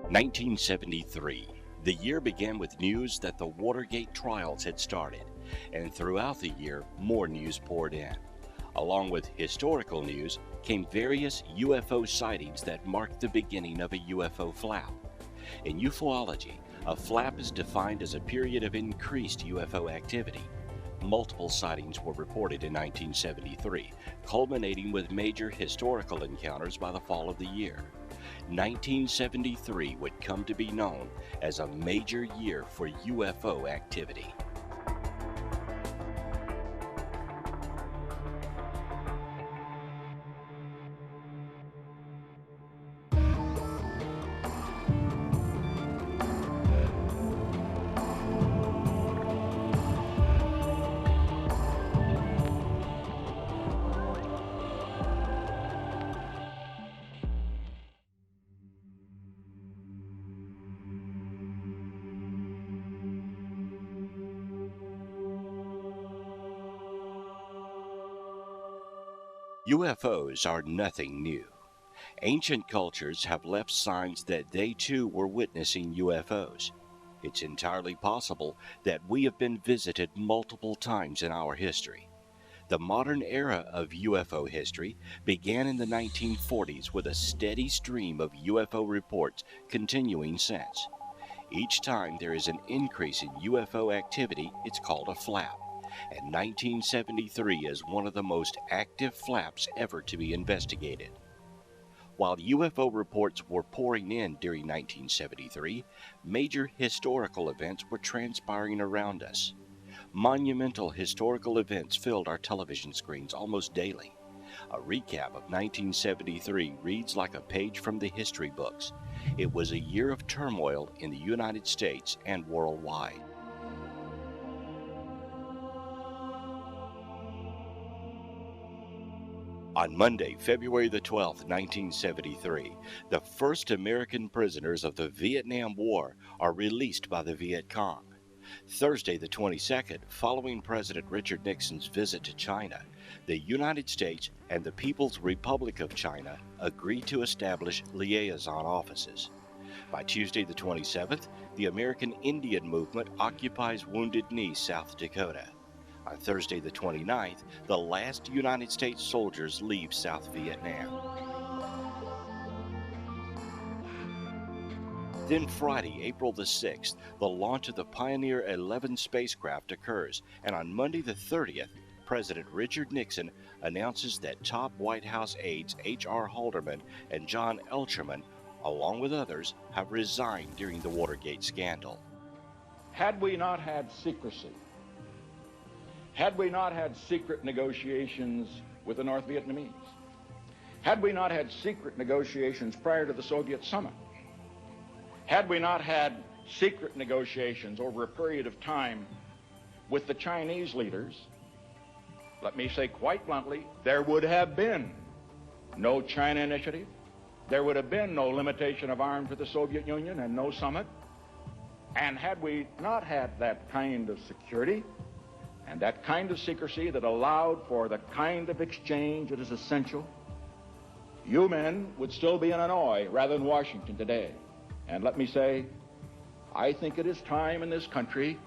1973. The year began with news that the Watergate trials had started, and throughout the year, more news poured in. Along with historical news came various UFO sightings that marked the beginning of a UFO flap. In ufology, a flap is defined as a period of increased UFO activity. Multiple sightings were reported in 1973, culminating with major historical encounters by the fall of the year. 1973 would come to be known as a major year for UFO activity. UFOs are nothing new. Ancient cultures have left signs that they too were witnessing UFOs. It's entirely possible that we have been visited multiple times in our history. The modern era of UFO history began in the 1940s with a steady stream of UFO reports continuing since. Each time there is an increase in UFO activity, it's called a flap. And 1973 is one of the most active flaps ever to be investigated. While UFO reports were pouring in during 1973, major historical events were transpiring around us. Monumental historical events filled our television screens almost daily. A recap of 1973 reads like a page from the history books. It was a year of turmoil in the United States and worldwide. On Monday, February the 12th, 1973, the first American prisoners of the Vietnam War are released by the Viet Cong. Thursday the 22nd, following President Richard Nixon's visit to China, the United States and the People's Republic of China agreed to establish liaison offices. By Tuesday the 27th, the American Indian Movement occupies Wounded Knee, South Dakota. On Thursday the 29th, the last United States soldiers leave South Vietnam. Then Friday, April the 6th, the launch of the Pioneer 11 spacecraft occurs, and on Monday the 30th, President Richard Nixon announces that top White House aides H.R. Haldeman and John Elcherman, along with others, have resigned during the Watergate scandal. Had we not had secrecy, had we not had secret negotiations with the North Vietnamese, had we not had secret negotiations prior to the Soviet summit, had we not had secret negotiations over a period of time with the Chinese leaders, let me say quite bluntly, there would have been no China Initiative, there would have been no limitation of arms with the Soviet Union and no summit. And had we not had that kind of security and that kind of secrecy that allowed for the kind of exchange that is essential, you men would still be in Hanoi rather than Washington today. And let me say, I think it is time in this country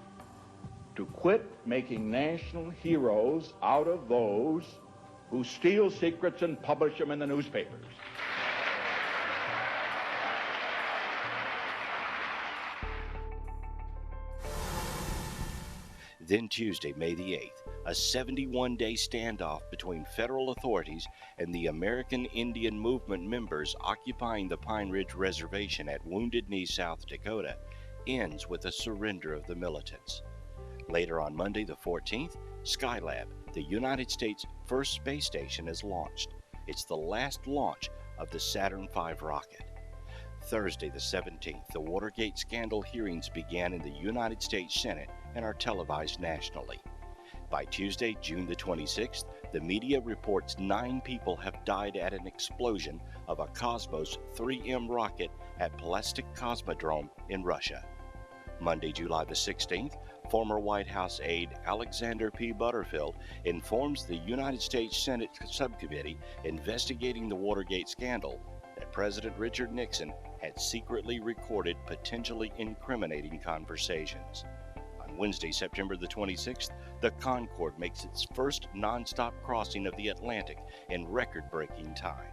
to quit making national heroes out of those who steal secrets and publish them in the newspapers. Then Tuesday, May the 8th, a 71-day standoff between federal authorities and the American Indian Movement members occupying the Pine Ridge Reservation at Wounded Knee, South Dakota, ends with the surrender of the militants. Later on Monday the 14th, Skylab, the United States' first space station, is launched. It's the last launch of the Saturn V rocket. Thursday the 17th, the Watergate scandal hearings began in the United States Senate and are televised nationally. By Tuesday, June the 26th, the media reports 9 people have died at an explosion of a Cosmos 3M rocket at Plastic Cosmodrome in Russia. Monday, July the 16th, former White House aide Alexander P. Butterfield informs the United States Senate subcommittee investigating the Watergate scandal that President Richard Nixon had secretly recorded potentially incriminating conversations. On Wednesday, September the 26th, the Concorde makes its first non-stop crossing of the Atlantic in record-breaking time.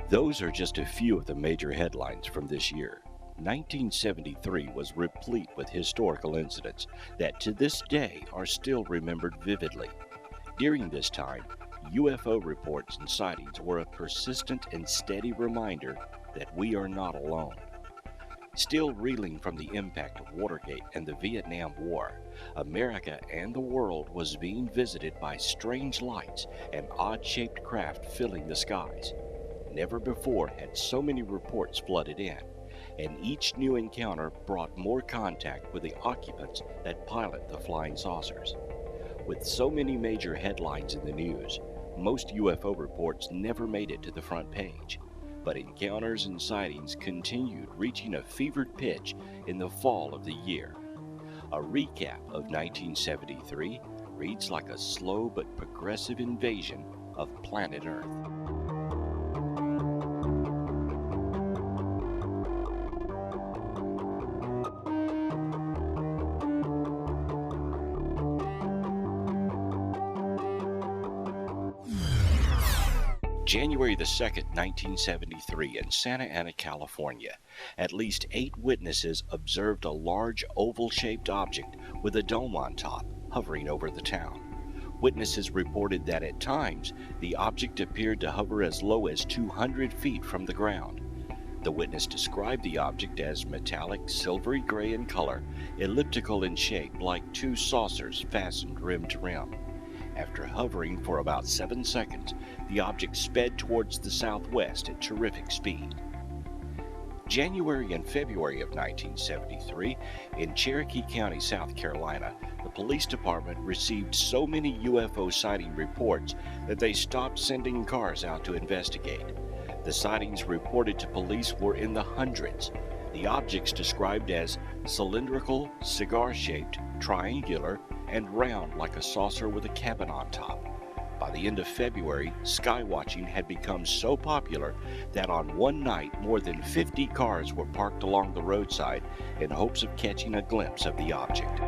Those are just a few of the major headlines from this year. 1973 was replete with historical incidents that to this day are still remembered vividly. During this time, UFO reports and sightings were a persistent and steady reminder that we are not alone. Still reeling from the impact of Watergate and the Vietnam War, America and the world was being visited by strange lights and odd-shaped craft filling the skies. Never before had so many reports flooded in, and each new encounter brought more contact with the occupants that pilot the flying saucers. With so many major headlines in the news, most UFO reports never made it to the front page, but encounters and sightings continued, reaching a fevered pitch in the fall of the year. A recap of 1973 reads like a slow but progressive invasion of planet Earth. January the 2nd, 1973, in Santa Ana, California, at least 8 witnesses observed a large oval-shaped object with a dome on top, hovering over the town. Witnesses reported that at times, the object appeared to hover as low as 200 feet from the ground. The witness described the object as metallic, silvery gray in color, elliptical in shape, like 2 saucers fastened rim to rim. After hovering for about 7 seconds, the object sped towards the southwest at terrific speed. January and February of 1973, in Cherokee County, South Carolina, the police department received so many UFO sighting reports that they stopped sending cars out to investigate. The sightings reported to police were in the hundreds. The objects described as cylindrical, cigar-shaped, triangular, and round like a saucer with a cabin on top. By the end of February, skywatching had become so popular that on one night more than 50 cars were parked along the roadside in hopes of catching a glimpse of the object.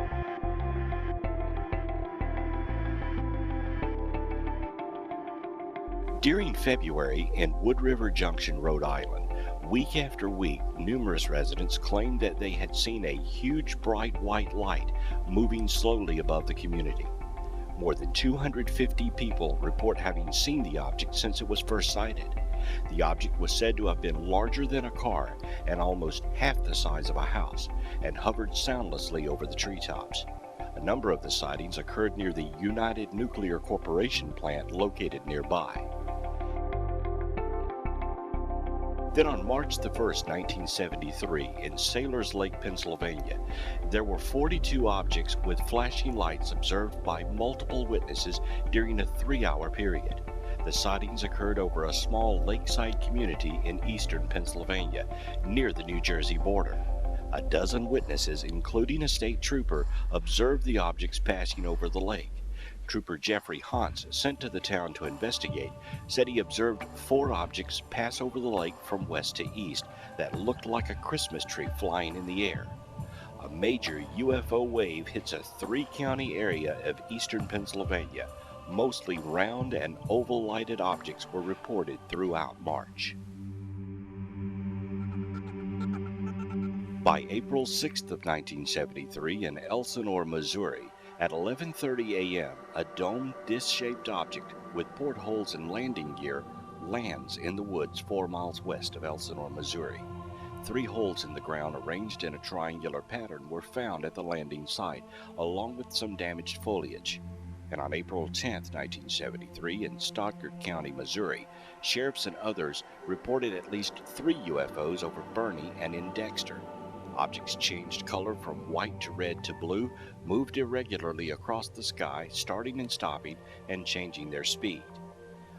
During February in Wood River Junction, Rhode Island, week after week, numerous residents claimed that they had seen a huge bright white light moving slowly above the community. More than 250 people report having seen the object since it was first sighted. The object was said to have been larger than a car and almost half the size of a house, and hovered soundlessly over the treetops. A number of the sightings occurred near the United Nuclear Corporation plant located nearby. Then on March the 1st, 1973, in Sailors Lake, Pennsylvania, there were 42 objects with flashing lights observed by multiple witnesses during a 3-hour period. The sightings occurred over a small lakeside community in eastern Pennsylvania, near the New Jersey border. A dozen witnesses, including a state trooper, observed the objects passing over the lake. Trooper Jeffrey Hans, sent to the town to investigate, said he observed 4 objects pass over the lake from west to east that looked like a Christmas tree flying in the air. A major UFO wave hits a 3-county area of eastern Pennsylvania. Mostly round and oval-lighted objects were reported throughout March. By April 6th of 1973, in Elsinore, Missouri, at 11:30 a.m., a domed, disc-shaped object with portholes and landing gear lands in the woods 4 miles west of Elsinore, Missouri. 3 holes in the ground arranged in a triangular pattern were found at the landing site, along with some damaged foliage. And on April 10, 1973, in Stoddard County, Missouri, sheriffs and others reported at least 3 UFOs over Bernie and in Dexter. Objects changed color from white to red to blue, moved irregularly across the sky, starting and stopping, and changing their speed.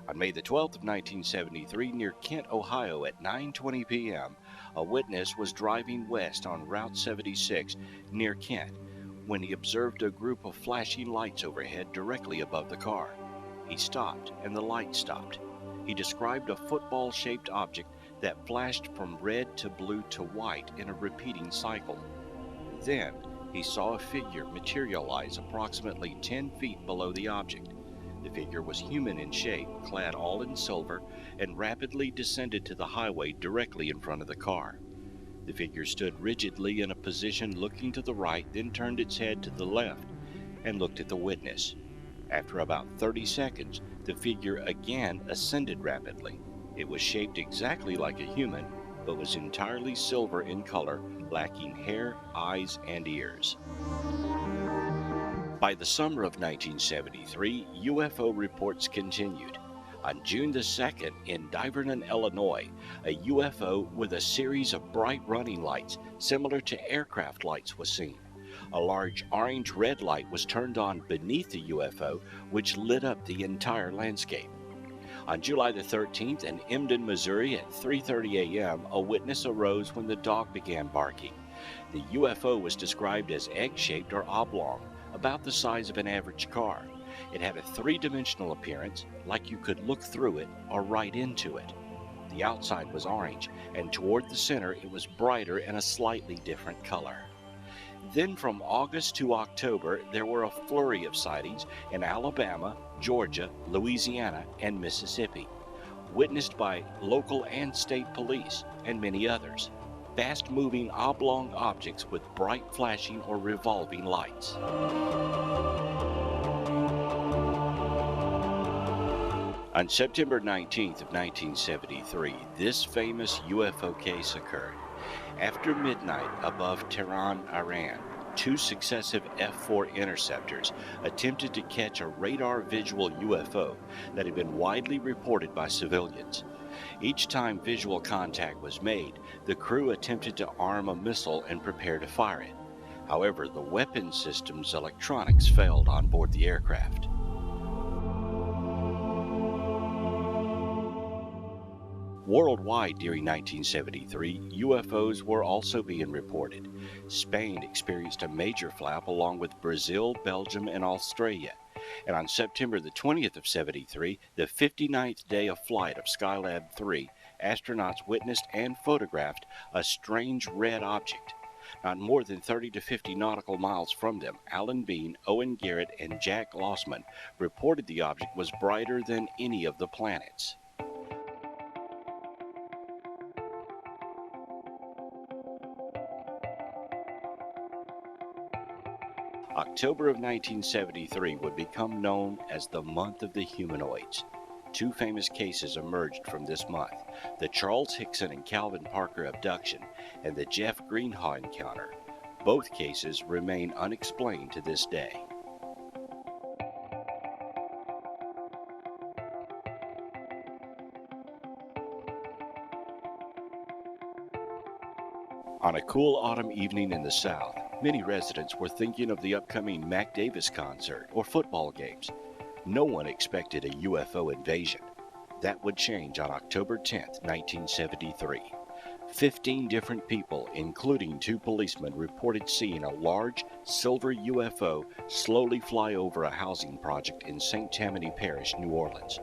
On May the 12th of 1973, near Kent, Ohio, at 9:20 p.m., A witness was driving west on Route 76 near Kent when he observed a group of flashing lights overhead directly above the car. He stopped, and the light stopped. He described a football-shaped object that flashed from red to blue to white in a repeating cycle. Then, he saw a figure materialize approximately 10 feet below the object. The figure was human in shape, clad all in silver, and rapidly descended to the highway directly in front of the car. The figure stood rigidly in a position looking to the right, then turned its head to the left and looked at the witness. After about 30 seconds, the figure again ascended rapidly. It was shaped exactly like a human, but was entirely silver in color, lacking hair, eyes, and ears. By the summer of 1973, UFO reports continued. On June the 2nd, in Divernon, Illinois, a UFO with a series of bright running lights similar to aircraft lights was seen. A large orange-red light was turned on beneath the UFO, which lit up the entire landscape. On July the 13th, in Emden, Missouri, at 3:30 a.m., a witness arose when the dog began barking. The UFO was described as egg-shaped or oblong, about the size of an average car. It had a three-dimensional appearance, like you could look through it or right into it. The outside was orange, and toward the center it was brighter and a slightly different color. Then from August to October, there were a flurry of sightings in Alabama, Georgia, Louisiana, and Mississippi, witnessed by local and state police and many others. Fast-moving oblong objects with bright flashing or revolving lights. On September 19th of 1973, this famous UFO case occurred. After midnight above Tehran, Iran, two successive F-4 interceptors attempted to catch a radar-visual UFO that had been widely reported by civilians. Each time visual contact was made, the crew attempted to arm a missile and prepare to fire it. However, the weapon system's electronics failed on board the aircraft. Worldwide during 1973, UFOs were also being reported. Spain experienced a major flap along with Brazil, Belgium, and Australia. And on September the 20th of 73, the 59th day of flight of Skylab 3, astronauts witnessed and photographed a strange red object. Not more than 30 to 50 nautical miles from them, Alan Bean, Owen Garrett, and Jack Lossman reported the object was brighter than any of the planets. October of 1973 would become known as the month of the humanoids. Two famous cases emerged from this month, the Charles Hickson and Calvin Parker abduction and the Jeff Greenhaw encounter. Both cases remain unexplained to this day. On a cool autumn evening in the South, many residents were thinking of the upcoming Mac Davis concert or football games. No one expected a UFO invasion. That would change on October 10, 1973. 15 different people, including 2 policemen, reported seeing a large silver UFO slowly fly over a housing project in St. Tammany Parish, New Orleans.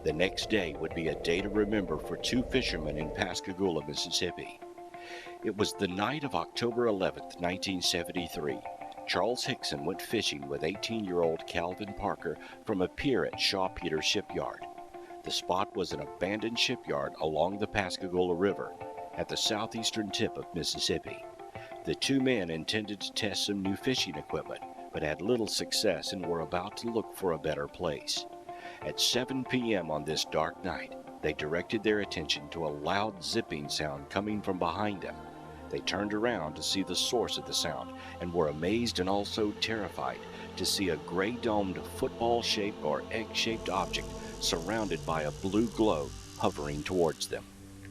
The next day would be a day to remember for 2 fishermen in Pascagoula, Mississippi. It was the night of October 11, 1973. Charles Hickson went fishing with 18-year-old Calvin Parker from a pier at Shaw Peters Shipyard. The spot was an abandoned shipyard along the Pascagoula River at the southeastern tip of Mississippi. The 2 men intended to test some new fishing equipment, but had little success and were about to look for a better place. At 7 p.m. on this dark night, they directed their attention to a loud zipping sound coming from behind them. They turned around to see the source of the sound and were amazed and also terrified to see a gray-domed football-shaped or egg-shaped object surrounded by a blue glow hovering towards them.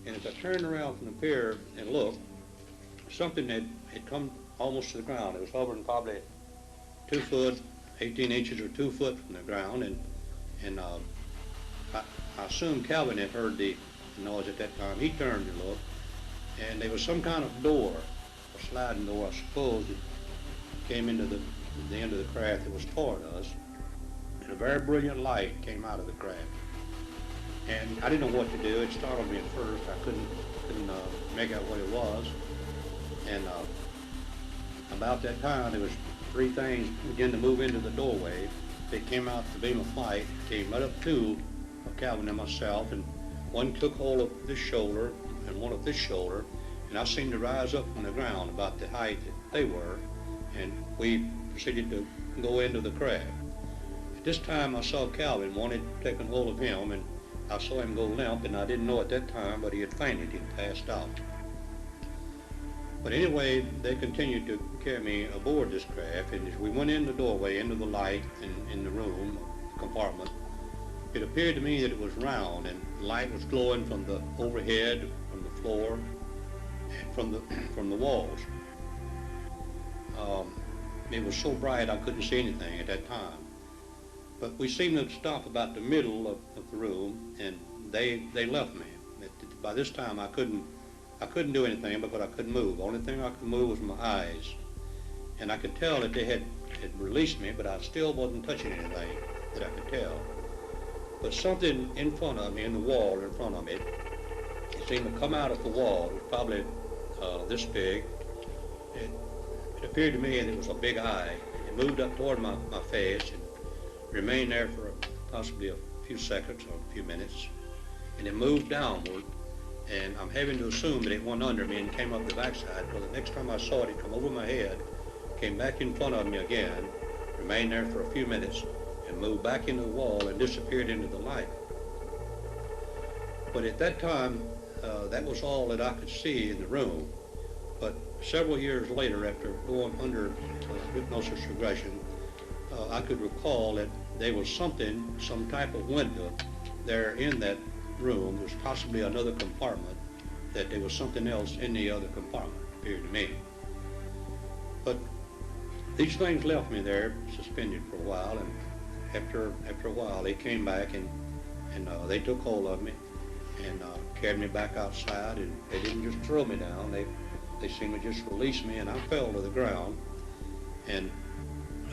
And as I turned around from the pier and looked, something had come almost to the ground. It was hovering probably 2 foot, 18 inches or 2 foot from the ground, and I assume Calvin had heard the noise at that time. He turned and looked, and there was some kind of door, a sliding door, I suppose, that came into the end of the craft that was toward us, and a very brilliant light came out of the craft. And I didn't know what to do. It startled me at first. I couldn't make out what it was. And about that time, there was three things began to move into the doorway. They came out the beam of light, came right up to Calvin and myself, and one took hold of this shoulder and one of this shoulder, and I seemed to rise up from the ground about the height that they were, and we proceeded to go into the craft. At this time, I saw Calvin wanted taken hold of him, and I saw him go limp, and I didn't know at that time, but he had fainted, he had passed out. But anyway, they continued to carry me aboard this craft, and as we went in the doorway, into the light in the room, compartment, it appeared to me that it was round, and light was glowing from the overhead, from the floor, and from the walls. It was so bright I couldn't see anything at that time. But we seemed to stop about the middle of the room, and they left me. By this time I couldn't do anything because I couldn't move. The only thing I could move was my eyes. And I could tell that they had released me, but I still wasn't touching anything that I could tell. But something in front of me, in the wall in front of me, it seemed to come out of the wall. It was probably this big. It appeared to me that it was a big eye. It moved up toward my face and remained there for possibly a few seconds or a few minutes. And it moved downward, and I'm having to assume that it went under me and came up the backside. Well, the next time I saw it, it come over my head, came back in front of me again, remained there for a few minutes, and moved back into the wall and disappeared into the light. But at that time, that was all that I could see in the room. But several years later, after going under hypnosis regression, I could recall that there was something, some type of window there in that room. There was possibly another compartment, that there was something else in the other compartment, appeared to me. But these things left me there suspended for a while, and after a while they came back and they took hold of me and carried me back outside, and they didn't just throw me down, they seemed to just release me, and I fell to the ground. And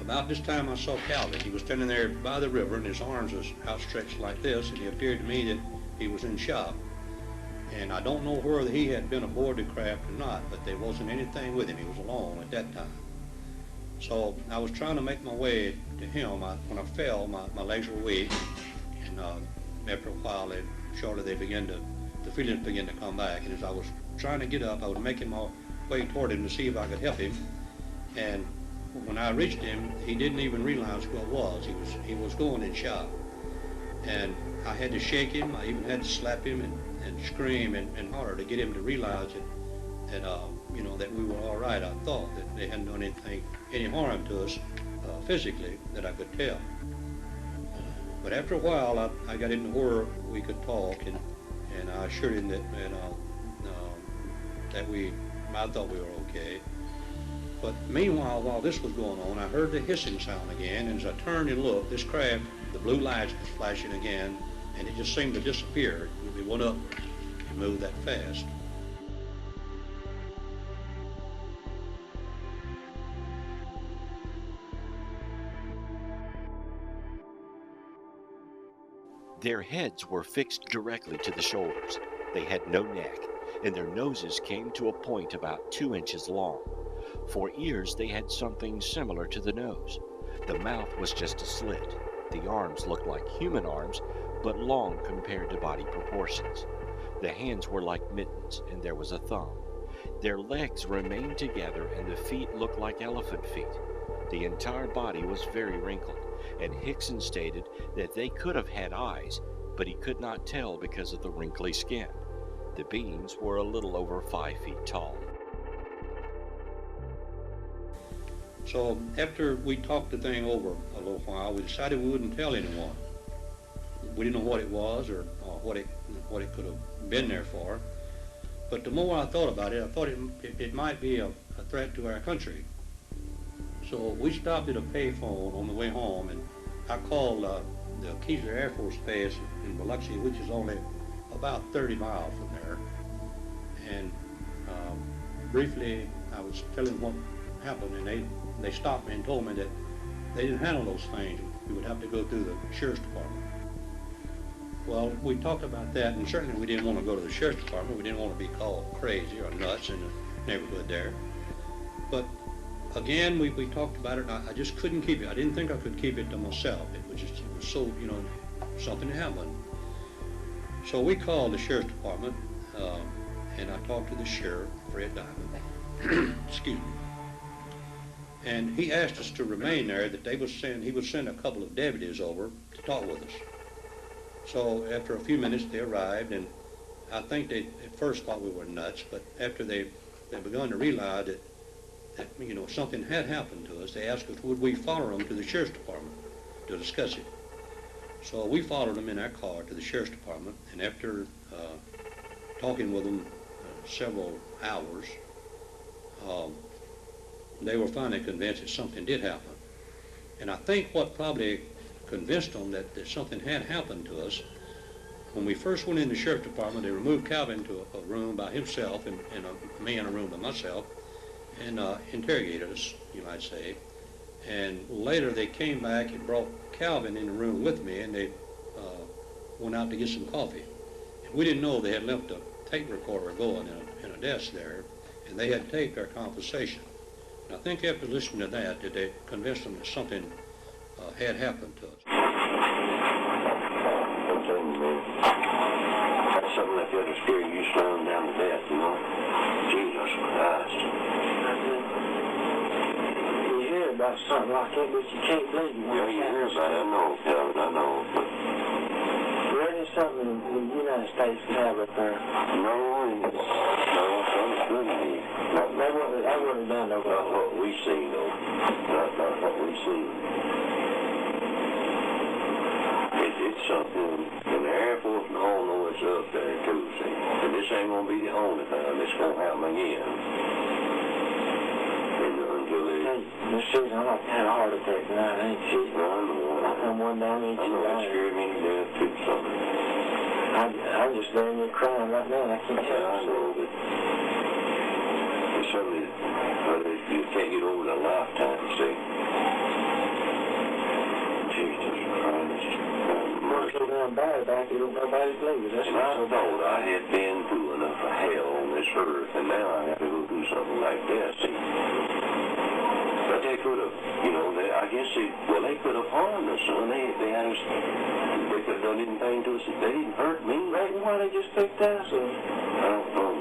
about this time I saw Calvin. He was standing there by the river, and his arms was outstretched like this, and he appeared to me that he was in shock. And I don't know whether he had been aboard the craft or not, but there wasn't anything with him. He was alone at that time. So I was trying to make my way to him. When I fell, my legs were weak, and after a while, shortly the feelings began to come back. And as I was trying to get up, I was making my way toward him to see if I could help him. And when I reached him, he didn't even realize who I was. He was going in shock. And I had to shake him. I even had to slap him and scream and holler to get him to realize that that we were all right. I thought that they hadn't done any harm to us physically that I could tell. But after a while, I got into where we could talk, and I assured him that I thought we were okay. But meanwhile, while this was going on, I heard the hissing sound again, and as I turned and looked, this craft, the blue lights was flashing again, and it just seemed to disappear. We went up and moved that fast. Their heads were fixed directly to the shoulders. They had no neck, and their noses came to a point about 2 inches long. For ears, they had something similar to the nose. The mouth was just a slit. The arms looked like human arms, but long compared to body proportions. The hands were like mittens, and there was a thumb. Their legs remained together, and the feet looked like elephant feet. The entire body was very wrinkled, and Hickson stated that they could have had eyes, but he could not tell because of the wrinkly skin. The beings were a little over 5 feet tall. So after we talked the thing over a little while, we decided we wouldn't tell anyone. We didn't know what it was or what it could have been there for. But the more I thought about it, I thought it might be a threat to our country. So we stopped at a payphone on the way home, and I called the Keyser Air Force Base in Biloxi, which is only about 30 miles from there. And briefly, I was telling what happened, and they stopped me and told me that they didn't handle those things. We would have to go through the sheriff's department. Well, we talked about that, and certainly we didn't want to go to the sheriff's department. We didn't want to be called crazy or nuts in the neighborhood there. But again, we talked about it, and I just couldn't keep it. I didn't think I could keep it to myself. It was so, you know, something happened. So we called the sheriff's department, and I talked to the sheriff, Fred Diamond. Excuse me. And he asked us to remain there, that he would send a couple of deputies over to talk with us. So after a few minutes, they arrived, and I think they at first thought we were nuts, but after they begun to realize that you know, something had happened to us, they asked us would we follow them to the sheriff's department to discuss it. So we followed them in our car to the sheriff's department, and after talking with them several hours, they were finally convinced that something did happen. And I think what probably convinced them that something had happened to us, when we first went in the sheriff's department, they removed Calvin to a room by himself, and me in a room by myself, and interrogated us, you might say. And later they came back and brought Calvin in the room with me, and they went out to get some coffee. And we didn't know they had left a tape recorder going in a desk there, and they had taped our conversation. And I think after listening to that they convinced them that something had happened to us. That's something that could have scared you slowing down to death, you know? Jesus Christ. You hear about something like that, but you can't believe it. Yeah, you hear about it, I know, Calvin, I know, but... There is something the United States can have up there. No, something couldn't be. They wouldn't have done no good. Not what we see, though. Not what we see. It's something, and the Air Force and all know it's up there, too, see. And this ain't gonna be the only time it's gonna happen again. Until they... This season, I'm like had a heart attack tonight, ain't she? No, I know. I come one down each I know that scared me to death, too, something. I'm just there and you're crying right now, and I can't help I know, but it's something that you can't get over in a lifetime, you see. Jesus Christ. Once you're down bad back, you don't nobody believe it. And I thought I had been through enough of hell on this earth, and now I have to go through something like that, see. But they could have, you know, I guess they could have harmed us, son. They had us, they could have done anything to us. They didn't hurt me. Right, why they just picked us up? I don't know.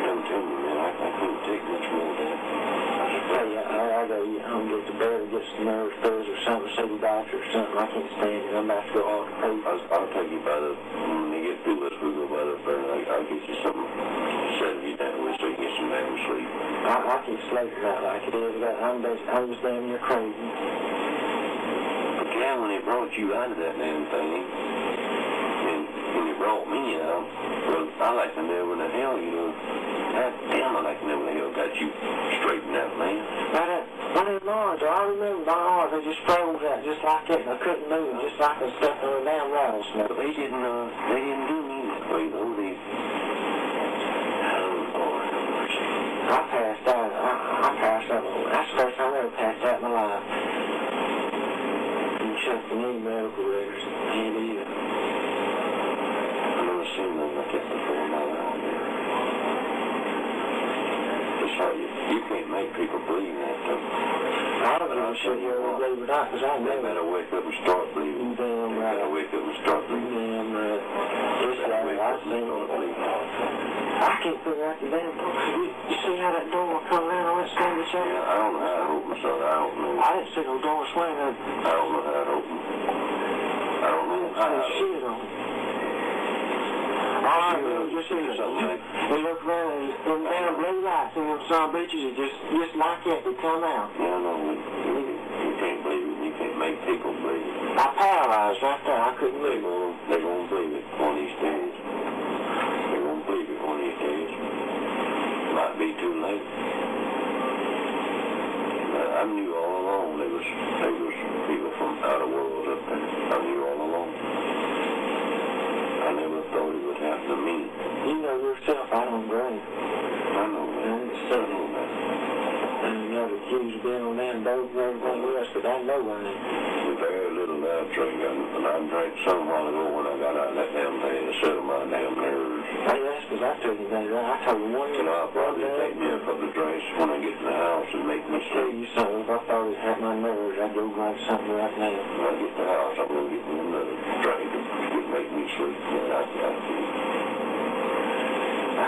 I'm telling you, man, I couldn't take much more of that. Hey, I go home, get to bed, and get some nerve pills or something, see the doctor or something. I can't stand it. I'm about to go off the page. I'll take you by when they get through us, we'll go by the phone. I'll get you something to settle you down with so you can get some damn sleep. I can't sleep tonight like it is. I'm just damn near crazy. But Cal, when they brought you out of that damn thing, and when they brought me out, well, I like to know when the hell, you know, God damn, I like to know when the hell got you straightened out, man. But in March, I remember my arms, they just froze out just like that, and I couldn't move, just like a stuff in a damn rattlesnake. But they didn't do me that way, though. I passed out. I passed out. That's the first time I ever passed out in my life. You checked any medical records. Can't either. I've never seen nothing like that before in my life. It's hard. You can't make people believe that, though. I don't give a shit here what believe or not, because I They know. better wake up and start believing. Damn They right. better wake up and start believing. Damn right. It's They better like wake I up and seen start it. believing. I can't figure out the damn door. You see how that door come around on that stand of chair? Yeah, I don't know how to open, son. I don't know. I didn't see no door swing up. I don't know how to open. I don't know how to open. Shit on. All I know is just see Something like we look around and them damn blue lights and them some bitches are just like that, they come out. Yeah, I know. You can't believe it. You can't make people believe it. I paralyzed right there, I couldn't They're move. gonna believe it one of these days. They're gonna believe it one of these days. Might be too late. I knew all along there was people from outer worlds up there. I knew all along. I never thought it would happen to me. You know yourself, I don't drink. I know that. I know that. And you know the kids been on that boat and everything else, but I know I ain't. Very little I drink, and I drank some while ago when I got out of that damn thing to settle my damn nerves. Hey, that's because I took you there. I told you one And I'll probably take me a couple of drinks when I get to the house and make me tell sleep. you something. If I thought it had my nerves, I'd go grab something right now. When I get to the house, I'm going to get me another drink to make me sleep. And I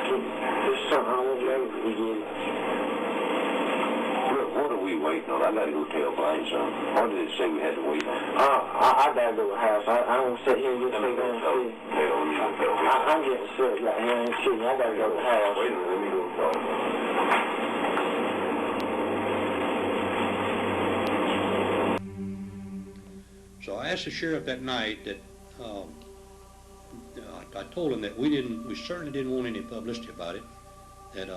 can, there's something I want you over to get. Look, what are we waiting on? I got to go tell Blaine something. What did it say we had to wait on? I gotta go to the house. I don't sit here and get sick on the street. I'm getting sick right here and shooting. I gotta go to the house. Wait a minute, let me go talk. So I asked the sheriff that night that I told him that we certainly didn't want any publicity about it. That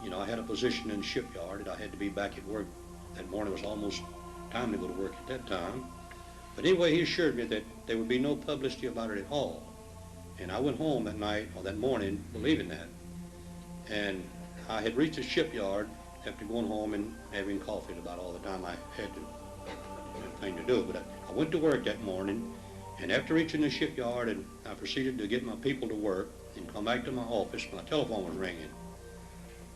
you know, I had a position in the shipyard that I had to be back at work that morning. It was almost time to go to work at that time. But anyway, he assured me that there would be no publicity about it at all. And I went home that night or that morning believing that. And I had reached the shipyard after going home and having coffee about all the time I had thing to do. But I went to work that morning, and after reaching the shipyard, and I proceeded to get my people to work and come back to my office. My telephone was ringing,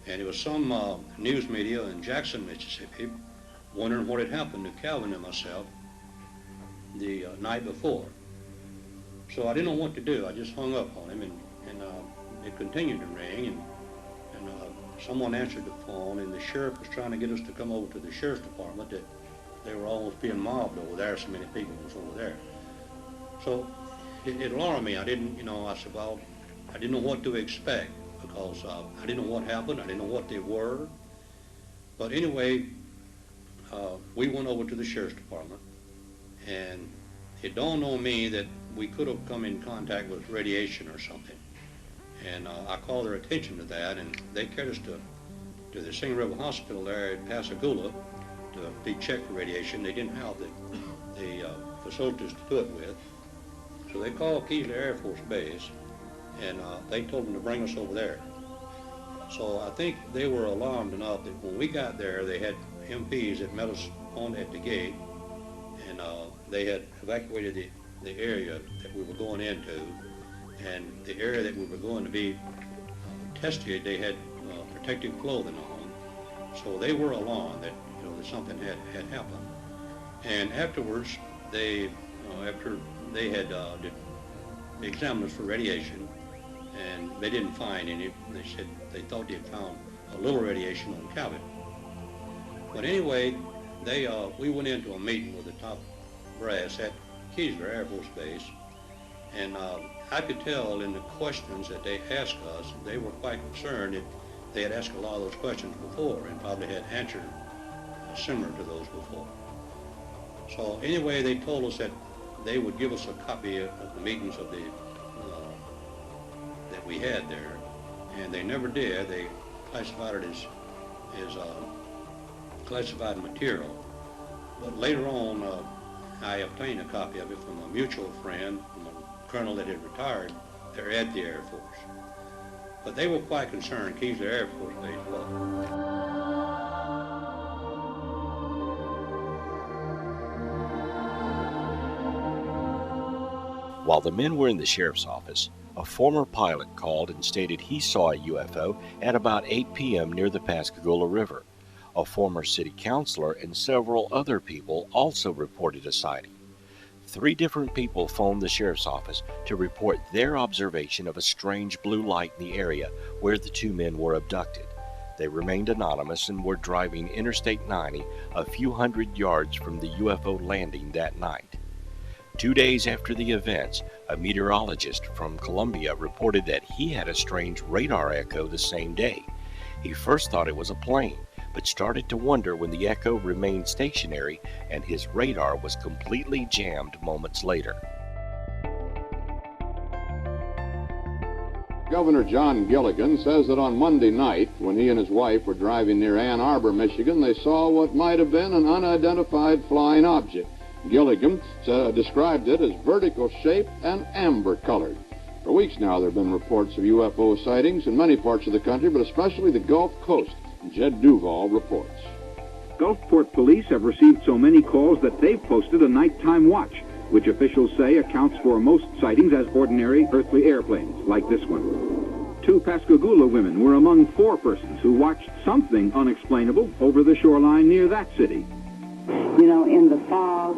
and it was some news media in Jackson, Mississippi, wondering what had happened to Calvin and myself the night before. So I didn't know what to do. I just hung up on him, and it continued to ring, and someone answered the phone, and the sheriff was trying to get us to come over to the sheriff's department, that they were almost being mobbed over there, so many people was over there. So it alarmed me. I didn't, I said, well, I didn't know what to expect, because I didn't know what happened. I didn't know what they were. But anyway, we went over to the sheriff's department, and it dawned on me that we could have come in contact with radiation or something. And I called their attention to that, and they carried us to the Singing River Hospital there at Pascagoula to be checked for radiation. They didn't have the facilities to do it with. So they called Keesler Air Force Base, and they told them to bring us over there. So I think they were alarmed enough that when we got there, they had MPs that met us at the gate, and they had evacuated the area that we were going into, and the area that we were going to be tested, they had protective clothing on. So they were alarmed that that something had happened. And afterwards, after they had examined us for radiation, and they didn't find any. They said they thought they had found a little radiation on Calvin. But anyway, we went into a meeting with the top brass at Keesler Air Force Base, and I could tell in the questions that they asked us, they were quite concerned that they had asked a lot of those questions before and probably had answered similar to those before. So anyway, they told us that they would give us a copy of the meetings of that we had there, and they never did. They classified it as classified material. But later on, I obtained a copy of it from a mutual friend, from a colonel that had retired there at the Air Force. But they were quite concerned, Keesler Air Force Base was. While the men were in the sheriff's office, a former pilot called and stated he saw a UFO at about 8 p.m. near the Pascagoula River. A former city councilor and several other people also reported a sighting. 3 different people phoned the sheriff's office to report their observation of a strange blue light in the area where the 2 men were abducted. They remained anonymous and were driving Interstate 90 a few hundred yards from the UFO landing that night. 2 days after the events, a meteorologist from Columbia reported that he had a strange radar echo the same day. He first thought it was a plane, but started to wonder when the echo remained stationary and his radar was completely jammed moments later. Governor John Gilligan says that on Monday night, when he and his wife were driving near Ann Arbor, Michigan, they saw what might have been an unidentified flying object. Gilligan described it as vertical shaped and amber colored. For weeks now, there have been reports of UFO sightings in many parts of the country, but especially the Gulf Coast. Jed Duval reports. Gulfport police have received so many calls that they've posted a nighttime watch, which officials say accounts for most sightings as ordinary earthly airplanes, like this one. 2 Pascagoula women were among 4 persons who watched something unexplainable over the shoreline near that city. You know, in the fog,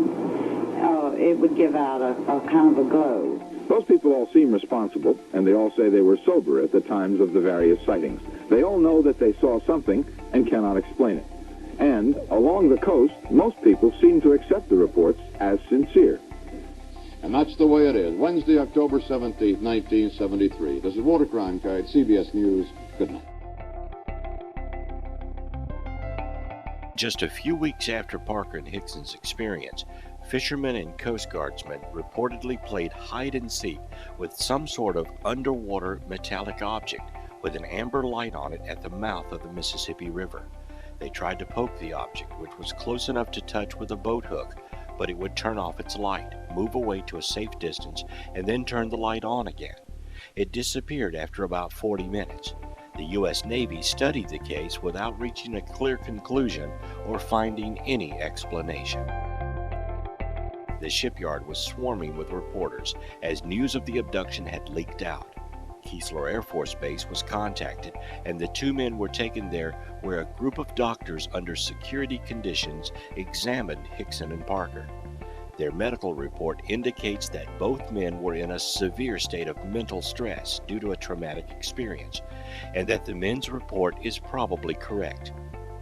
it would give out a kind of a glow. Those people all seem responsible, and they all say they were sober at the times of the various sightings. They all know that they saw something and cannot explain it. And along the coast, most people seem to accept the reports as sincere. And that's the way it is. Wednesday, October 17th, 1973. This is Walter Cronkite, CBS News. Good night. Just a few weeks after Parker and Hickson's experience, fishermen and Coast Guardsmen reportedly played hide-and-seek with some sort of underwater metallic object with an amber light on it at the mouth of the Mississippi River. They tried to poke the object, which was close enough to touch with a boat hook, but it would turn off its light, move away to a safe distance, and then turn the light on again. It disappeared after about 40 minutes. The U.S. Navy studied the case without reaching a clear conclusion or finding any explanation. The shipyard was swarming with reporters as news of the abduction had leaked out. Keesler Air Force Base was contacted, and the 2 men were taken there where a group of doctors under security conditions examined Hickson and Parker. Their medical report indicates that both men were in a severe state of mental stress due to a traumatic experience, and that the men's report is probably correct,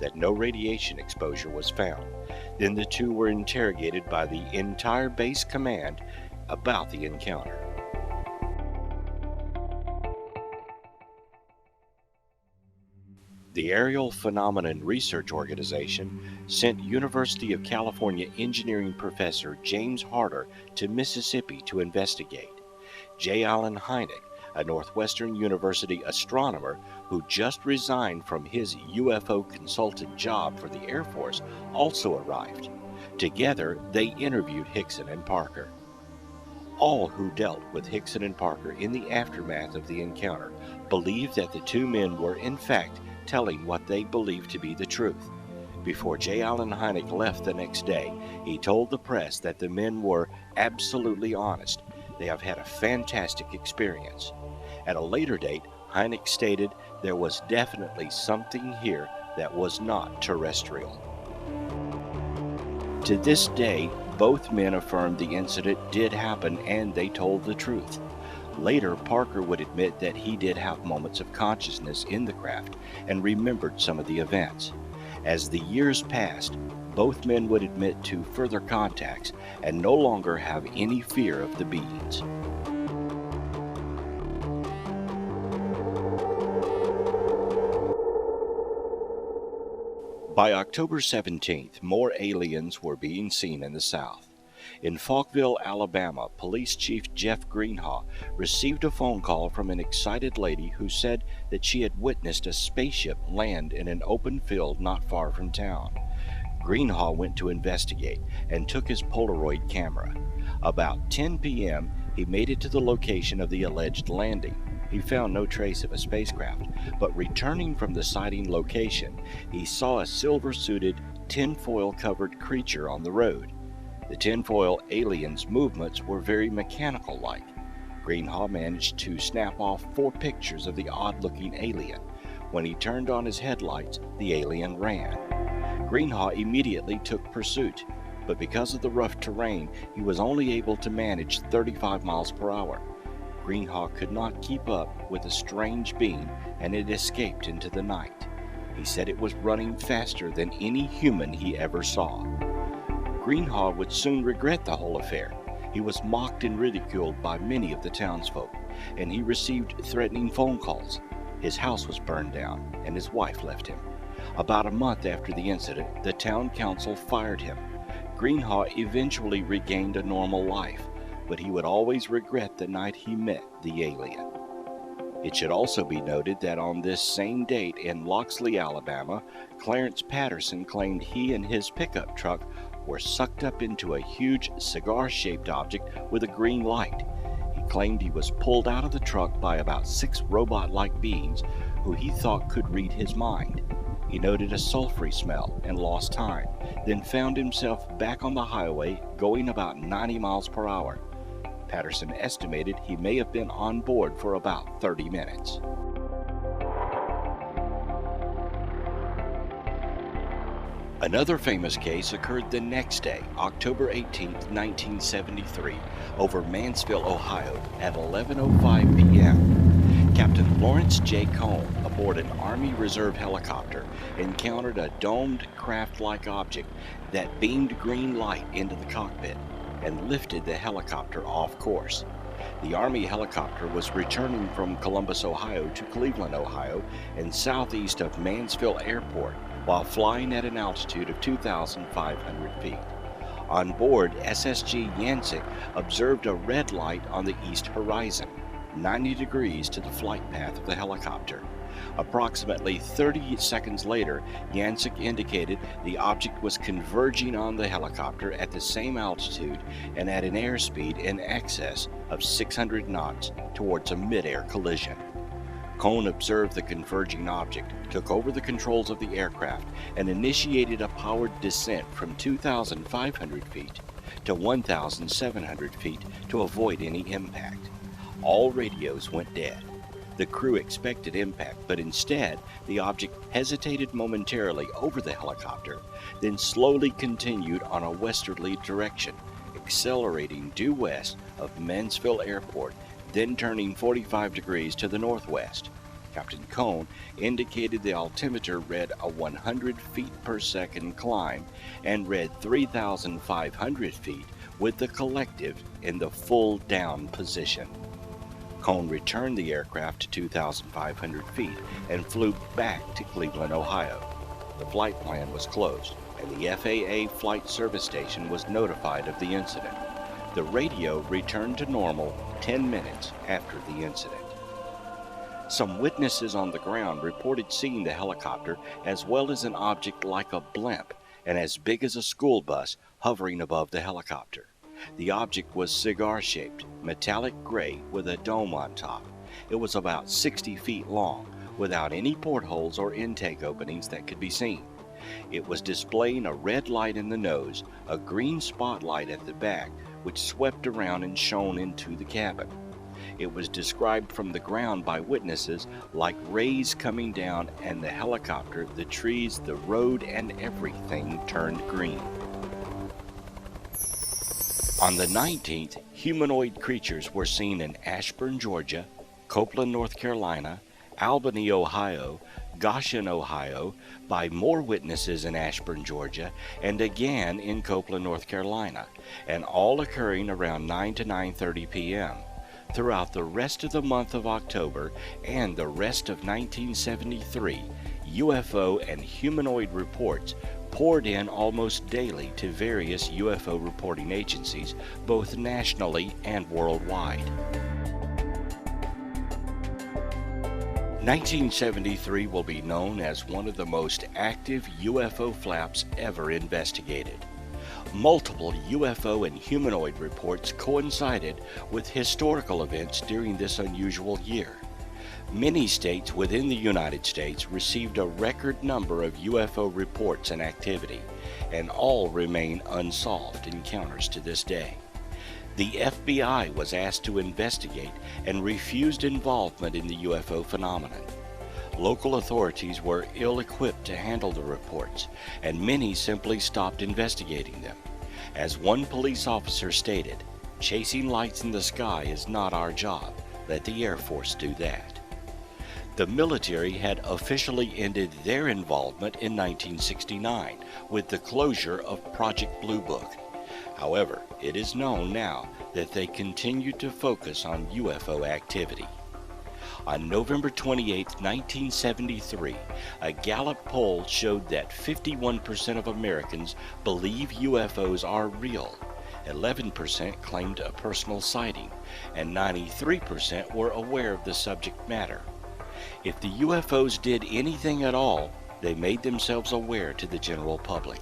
that no radiation exposure was found. Then the 2 were interrogated by the entire base command about the encounter. The Aerial Phenomenon Research Organization sent University of California engineering professor James Harder to Mississippi to investigate. J. Allen Hynek, a Northwestern University astronomer who just resigned from his UFO consultant job for the Air Force, also arrived. Together, they interviewed Hickson and Parker. All who dealt with Hickson and Parker in the aftermath of the encounter believed that the 2 men were, in fact, telling what they believed to be the truth. Before J. Allen Hynek left the next day, he told the press that the men were absolutely honest. They have had a fantastic experience. At a later date, Hynek stated there was definitely something here that was not terrestrial. To this day, both men affirmed the incident did happen and they told the truth. Later, Parker would admit that he did have moments of consciousness in the craft and remembered some of the events. As the years passed, both men would admit to further contacts and no longer have any fear of the beings. By October 17th, more aliens were being seen in the South. In Falkville, Alabama, Police Chief Jeff Greenhaw received a phone call from an excited lady who said that she had witnessed a spaceship land in an open field not far from town. Greenhaw went to investigate and took his Polaroid camera. About 10 p.m., he made it to the location of the alleged landing. He found no trace of a spacecraft, but returning from the sighting location, he saw a silver-suited, tinfoil-covered creature on the road. The tinfoil alien's movements were very mechanical-like. Greenhaw managed to snap off 4 pictures of the odd-looking alien. When he turned on his headlights, the alien ran. Greenhaw immediately took pursuit, but because of the rough terrain, he was only able to manage 35 miles per hour. Greenhaw could not keep up with the strange being, and it escaped into the night. He said it was running faster than any human he ever saw. Greenhaw would soon regret the whole affair. He was mocked and ridiculed by many of the townsfolk, and he received threatening phone calls. His house was burned down, and his wife left him. About a month after the incident, the town council fired him. Greenhaw eventually regained a normal life, but he would always regret the night he met the alien. It should also be noted that on this same date in Loxley, Alabama, Clarence Patterson claimed he and his pickup truck were sucked up into a huge cigar-shaped object with a green light. He claimed he was pulled out of the truck by about 6 robot-like beings who he thought could read his mind. He noted a sulfury smell and lost time, then found himself back on the highway going about 90 miles per hour. Patterson estimated he may have been on board for about 30 minutes. Another famous case occurred the next day, October 18, 1973, over Mansfield, Ohio at 11:05 p.m. Captain Lawrence J. Cohn, aboard an Army Reserve helicopter, encountered a domed craft-like object that beamed green light into the cockpit and lifted the helicopter off course. The Army helicopter was returning from Columbus, Ohio to Cleveland, Ohio, and southeast of Mansfield Airport, while flying at an altitude of 2,500 feet. On board, SSG Yancek observed a red light on the east horizon, 90 degrees to the flight path of the helicopter. Approximately 30 seconds later, Yancek indicated the object was converging on the helicopter at the same altitude and at an airspeed in excess of 600 knots towards a mid-air collision. Cohn observed the converging object, took over the controls of the aircraft, and initiated a powered descent from 2,500 feet to 1,700 feet to avoid any impact. All radios went dead. The crew expected impact, but instead, the object hesitated momentarily over the helicopter, then slowly continued on a westerly direction, accelerating due west of Mansfield Airport, then turning 45 degrees to the northwest. Captain Cohn indicated the altimeter read a 100 feet per second climb and read 3,500 feet with the collective in the full down position. Cohn returned the aircraft to 2,500 feet and flew back to Cleveland, Ohio. The flight plan was closed, and the FAA Flight Service Station was notified of the incident. The radio returned to normal 10 minutes after the incident. Some witnesses on the ground reported seeing the helicopter as well as an object like a blimp and as big as a school bus hovering above the helicopter. The object was cigar-shaped, metallic gray with a dome on top. It was about 60 feet long, without any portholes or intake openings that could be seen. It was displaying a red light in the nose, a green spotlight at the back, which swept around and shone into the cabin. It was described from the ground by witnesses like rays coming down, and the helicopter, the trees, the road, and everything turned green. On the 19th, humanoid creatures were seen in Ashburn, Georgia, Copeland, North Carolina, Albany, Ohio, Goshen, Ohio, by more witnesses in Ashburn, Georgia, and again in Copeland, North Carolina, and all occurring around 9 to 9:30 p.m. Throughout the rest of the month of October and the rest of 1973, UFO and humanoid reports poured in almost daily to various UFO reporting agencies, both nationally and worldwide. 1973 will be known as one of the most active UFO flaps ever investigated. Multiple UFO and humanoid reports coincided with historical events during this unusual year. Many states within the United States received a record number of UFO reports and activity, and all remain unsolved encounters to this day. The FBI was asked to investigate and refused involvement in the UFO phenomenon. Local authorities were ill-equipped to handle the reports, and many simply stopped investigating them. As one police officer stated, "Chasing lights in the sky is not our job. Let the Air Force do that." The military had officially ended their involvement in 1969 with the closure of Project Blue Book. However, it is known now that they continued to focus on UFO activity. On November 28, 1973, a Gallup poll showed that 51% of Americans believe UFOs are real, 11% claimed a personal sighting, and 93% were aware of the subject matter. If the UFOs did anything at all, they made themselves aware to the general public.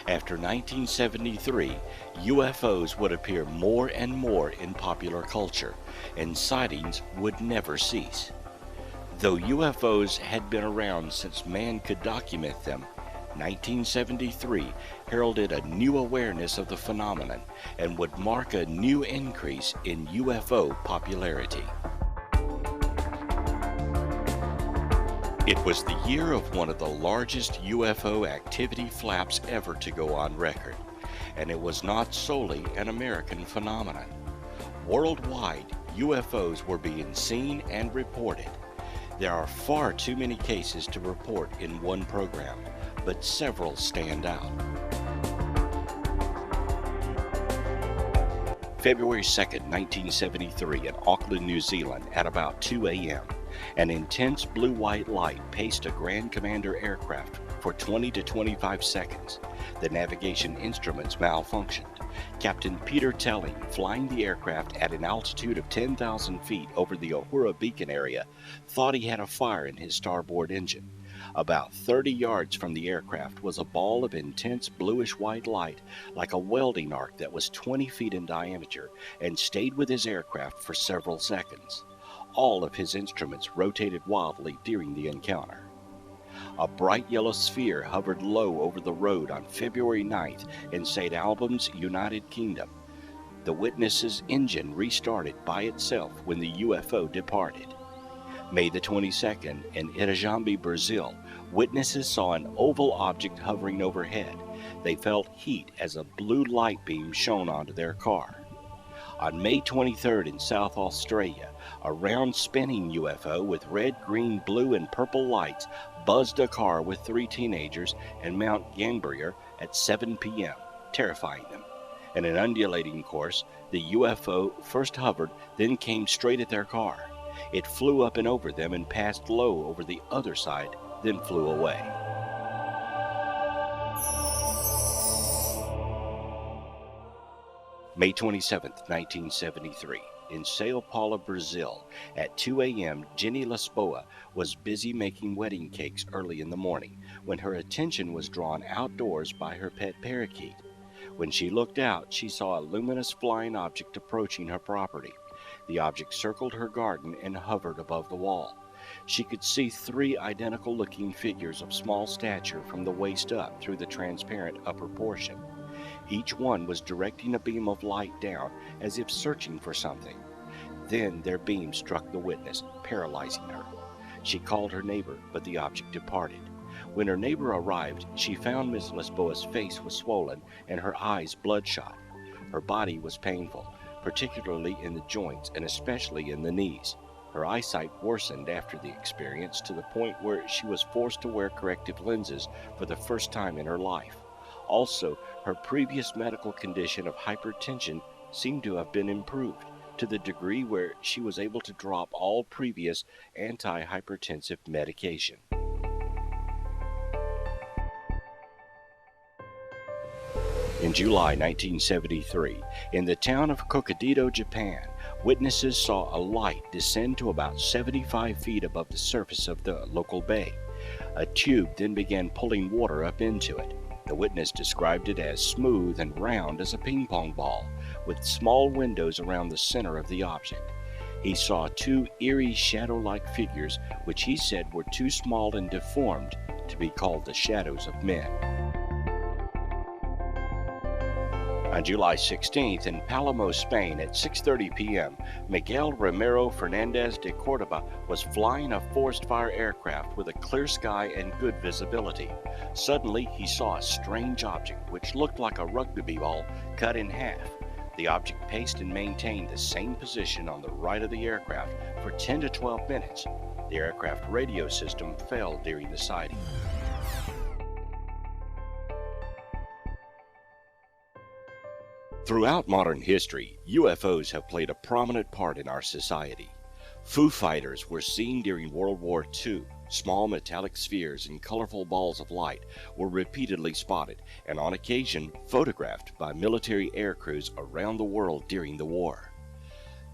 After 1973, UFOs would appear more and more in popular culture, and sightings would never cease. Though UFOs had been around since man could document them, 1973 heralded a new awareness of the phenomenon and would mark a new increase in UFO popularity. It was the year of one of the largest UFO activity flaps ever to go on record, and it was not solely an American phenomenon. Worldwide, UFOs were being seen and reported. There are far too many cases to report in one program, but several stand out. February 2nd, 1973, in Auckland, New Zealand, at about 2 a.m., an intense blue-white light paced a Grand Commander aircraft for 20 to 25 seconds. The navigation instruments malfunctioned. Captain Peter Telling, flying the aircraft at an altitude of 10,000 feet over the Ohura Beacon area, thought he had a fire in his starboard engine. About 30 yards from the aircraft was a ball of intense bluish-white light, like a welding arc that was 20 feet in diameter, and stayed with his aircraft for several seconds. All of his instruments rotated wildly during the encounter. A bright yellow sphere hovered low over the road on February 9th in St. Albans, United Kingdom. The witness's engine restarted by itself when the UFO departed. May the 22nd, in Itajambi, Brazil, witnesses saw an oval object hovering overhead. They felt heat as a blue light beam shone onto their car. On May 23rd in South Australia, a round spinning UFO with red, green, blue, and purple lights buzzed a car with 3 teenagers in Mount Gambier at 7 p.m., terrifying them. In an undulating course, the UFO first hovered, then came straight at their car. It flew up and over them and passed low over the other side, then flew away. May 27, 1973, in Sao Paulo, Brazil, at 2 a.m., Jenny Lisboa was busy making wedding cakes early in the morning when her attention was drawn outdoors by her pet parakeet. When she looked out, she saw a luminous flying object approaching her property. The object circled her garden and hovered above the wall. She could see 3 identical-looking figures of small stature from the waist up through the transparent upper portion. Each one was directing a beam of light down as if searching for something. Then their beam struck the witness, paralyzing her. She called her neighbor, but the object departed. When her neighbor arrived, she found Miss Lisboa's face was swollen and her eyes bloodshot. Her body was painful, particularly in the joints and especially in the knees. Her eyesight worsened after the experience to the point where she was forced to wear corrective lenses for the first time in her life. Also, her previous medical condition of hypertension seemed to have been improved to the degree where she was able to drop all previous anti-hypertensive medication. In July 1973, in the town of Kokadido, Japan, witnesses saw a light descend to about 75 feet above the surface of the local bay. A tube then began pulling water up into it. The witness described it as smooth and round as a ping-pong ball, with small windows around the center of the object. He saw 2 eerie shadow-like figures, which he said were too small and deformed to be called the shadows of men. On July 16th, in Palamo, Spain, at 6:30 p.m., Miguel Ramiro Fernandez de Cordoba was flying a forest fire aircraft with a clear sky and good visibility. Suddenly, he saw a strange object which looked like a rugby ball cut in half. The object paced and maintained the same position on the right of the aircraft for 10 to 12 minutes. The aircraft radio system failed during the sighting. Throughout modern history, UFOs have played a prominent part in our society. Foo Fighters were seen during World War II. Small metallic spheres and colorful balls of light were repeatedly spotted and on occasion photographed by military air crews around the world during the war.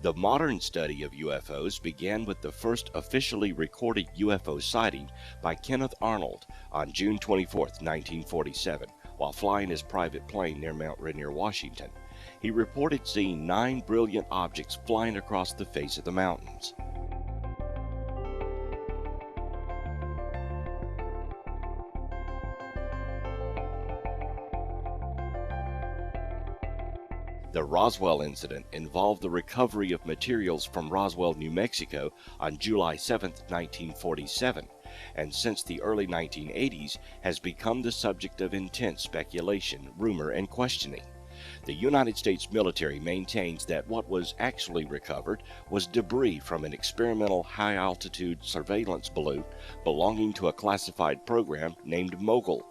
The modern study of UFOs began with the first officially recorded UFO sighting by Kenneth Arnold on June 24, 1947, while flying his private plane near Mount Rainier, Washington. He reported seeing 9 brilliant objects flying across the face of the mountains. The Roswell incident involved the recovery of materials from Roswell, New Mexico on July 7, 1947, and since the early 1980s has become the subject of intense speculation, rumor, and questioning. The United States military maintains that what was actually recovered was debris from an experimental high-altitude surveillance balloon belonging to a classified program named Mogul.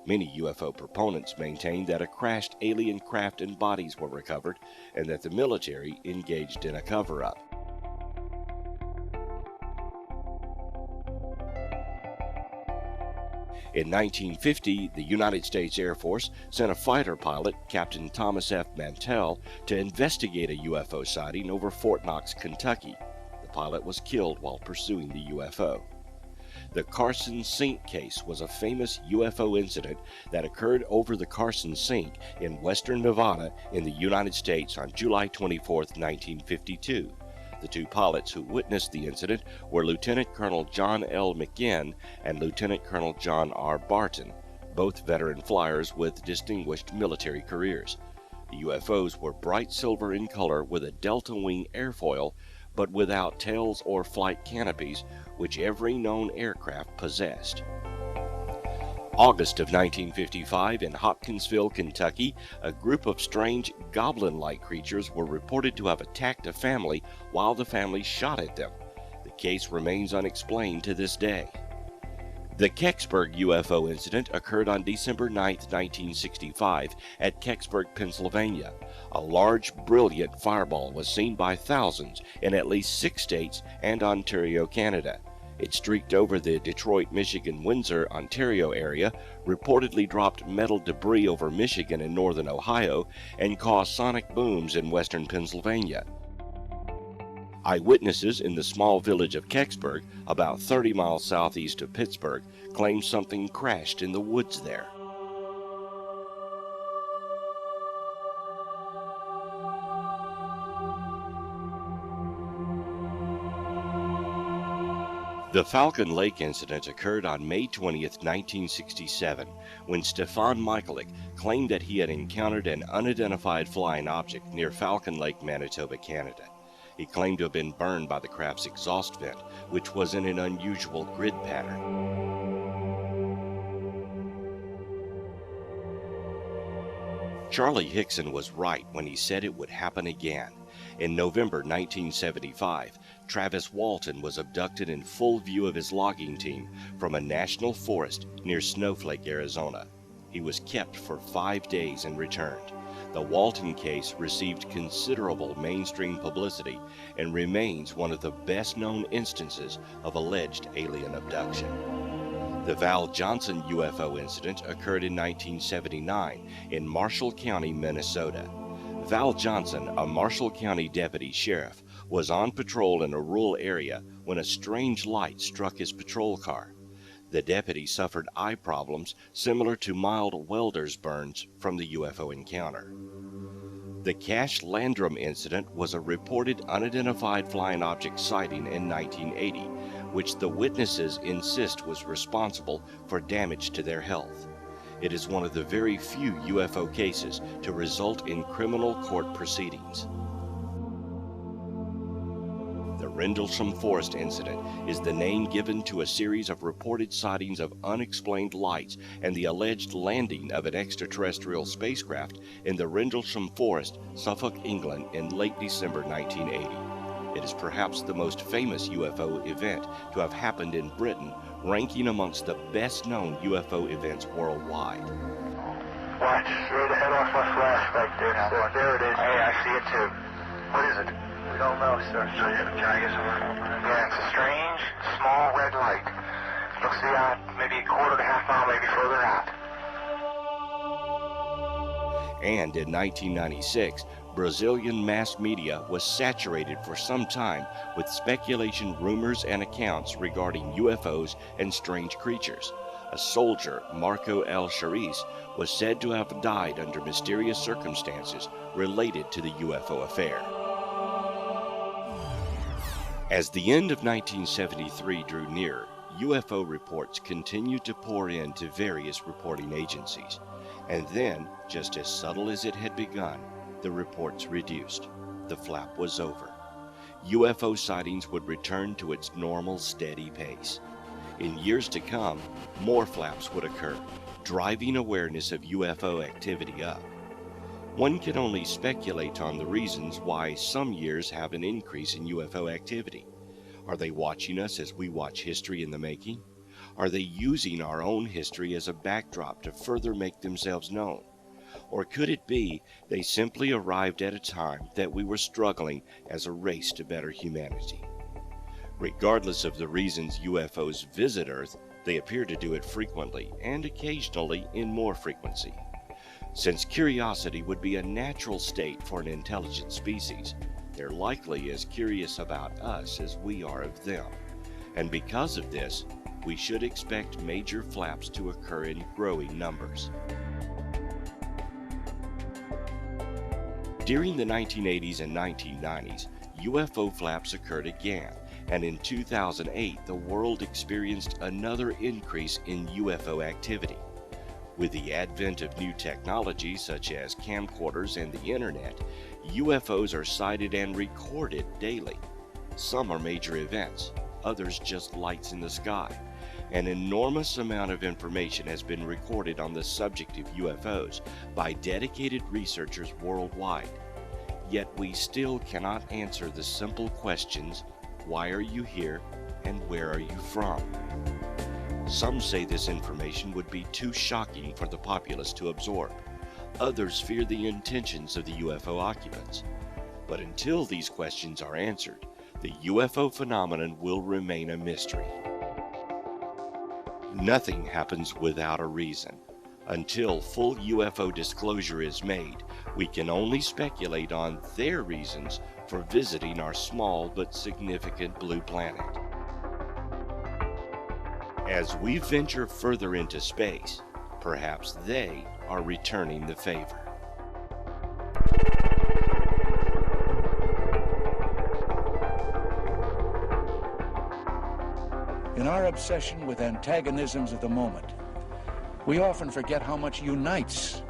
Many UFO proponents maintain that a crashed alien craft and bodies were recovered and that the military engaged in a cover-up. In 1950, the United States Air Force sent a fighter pilot, Captain Thomas F. Mantell, to investigate a UFO sighting over Fort Knox, Kentucky. The pilot was killed while pursuing the UFO. The Carson Sink case was a famous UFO incident that occurred over the Carson Sink in western Nevada in the United States on July 24, 1952. The two pilots who witnessed the incident were Lieutenant Colonel John L. McGinn and Lieutenant Colonel John R. Barton, both veteran flyers with distinguished military careers. The UFOs were bright silver in color with a delta wing airfoil, but without tails or flight canopies, which every known aircraft possessed. August of 1955, in Hopkinsville, Kentucky, a group of strange goblin-like creatures were reported to have attacked a family while the family shot at them. The case remains unexplained to this day. The Kecksburg UFO incident occurred on December 9, 1965, at Kecksburg, Pennsylvania. A large, brilliant fireball was seen by thousands in at least 6 states and Ontario, Canada. It streaked over the Detroit, Michigan, Windsor, Ontario area, reportedly dropped metal debris over Michigan and northern Ohio, and caused sonic booms in western Pennsylvania. Eyewitnesses in the small village of Kecksburg, about 30 miles southeast of Pittsburgh, claimed something crashed in the woods there. The Falcon Lake incident occurred on May 20, 1967, when Stefan Michaelik claimed that he had encountered an unidentified flying object near Falcon Lake, Manitoba, Canada. He claimed to have been burned by the craft's exhaust vent, which was in an unusual grid pattern. Charlie Hickson was right when he said it would happen again. In November 1975, Travis Walton was abducted in full view of his logging team from a national forest near Snowflake, Arizona. He was kept for 5 days and returned. The Walton case received considerable mainstream publicity and remains one of the best-known instances of alleged alien abduction. The Val Johnson UFO incident occurred in 1979 in Marshall County, Minnesota. Val Johnson, a Marshall County deputy sheriff, was on patrol in a rural area when a strange light struck his patrol car. The deputy suffered eye problems similar to mild welder's burns from the UFO encounter. The Cash Landrum incident was a reported unidentified flying object sighting in 1980, which the witnesses insist was responsible for damage to their health. It is one of the very few UFO cases to result in criminal court proceedings. The Rendlesham Forest incident is the name given to a series of reported sightings of unexplained lights and the alleged landing of an extraterrestrial spacecraft in the Rendlesham Forest, Suffolk, England in late December 1980. It is perhaps the most famous UFO event to have happened in Britain, ranking amongst the best-known UFO events worldwide. Watch, straight ahead off my flash right there. So there it is. Hey, I see it too. What is it? We don't know, sir. So can I get some? Yeah, it's a strange, small red light. You'll see out maybe a quarter to half mile, maybe further out. And in 1996, Brazilian mass media was saturated for some time with speculation, rumors, and accounts regarding UFOs and strange creatures. A soldier, Marco L. Charis, was said to have died under mysterious circumstances related to the UFO affair. As the end of 1973 drew nearer, UFO reports continued to pour in to various reporting agencies. And then, just as subtle as it had begun, the reports reduced. The flap was over. UFO sightings would return to its normal, steady pace. In years to come, more flaps would occur, driving awareness of UFO activity up. One can only speculate on the reasons why some years have an increase in UFO activity. Are they watching us as we watch history in the making? Are they using our own history as a backdrop to further make themselves known? Or could it be they simply arrived at a time that we were struggling as a race to better humanity? Regardless of the reasons UFOs visit Earth, they appear to do it frequently and occasionally in more frequency. Since curiosity would be a natural state for an intelligent species, they're likely as curious about us as we are of them. And because of this, we should expect major flaps to occur in growing numbers. During the 1980s and 1990s, UFO flaps occurred again, and in 2008 the world experienced another increase in UFO activity. With the advent of new technology such as camcorders and the internet, UFOs are sighted and recorded daily. Some are major events, others just lights in the sky. An enormous amount of information has been recorded on the subject of UFOs by dedicated researchers worldwide. Yet we still cannot answer the simple questions, why are you here and where are you from? Some say this information would be too shocking for the populace to absorb. Others fear the intentions of the UFO occupants. But until these questions are answered, the UFO phenomenon will remain a mystery. Nothing happens without a reason. Until full UFO disclosure is made, we can only speculate on their reasons for visiting our small but significant blue planet. As we venture further into space, perhaps they are returning the favor. In our obsession with antagonisms of the moment, we often forget how much unites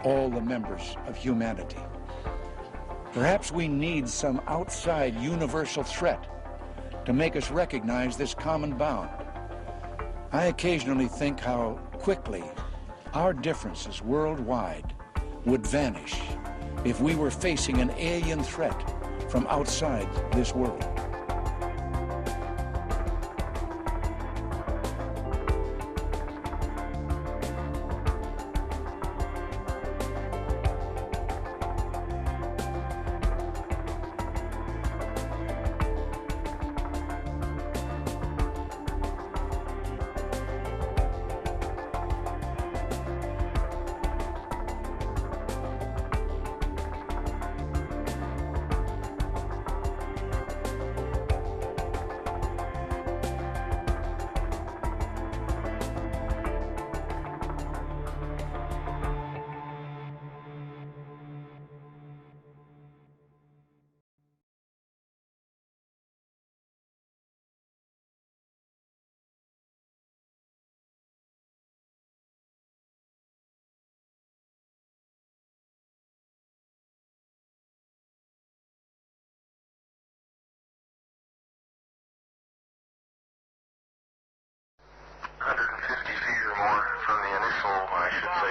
all the members of humanity. Perhaps we need some outside universal threat to make us recognize this common bound. I occasionally think how quickly our differences worldwide would vanish if we were facing an alien threat from outside this world.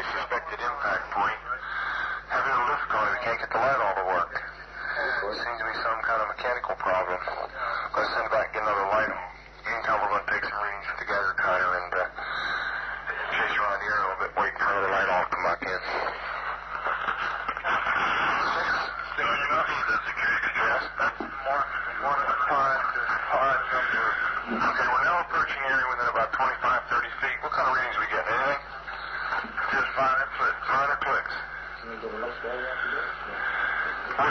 Suspected impact point. Having a lift car, we can't get the light all to work. Seems to be some kind of mechanical problem. Let's send back, get another light. Meantime, we're going to take some readings with the Geiger counter and chase around here a little bit, wait for another light all to come back in. 6. Yes, that's more than 5 to 5 number. Okay, we're now approaching the area within about 25, 30 feet. What kind of readings we get? Anything? Just minor clicks. Minor clicks. We're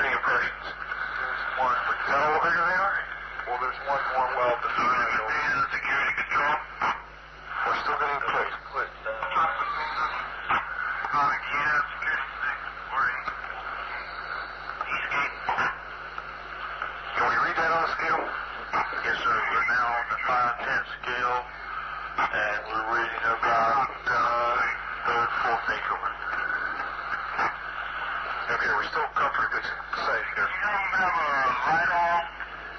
We're reading about third, fourth increment. Okay, we're still comfortably safe here. You don't have a light on?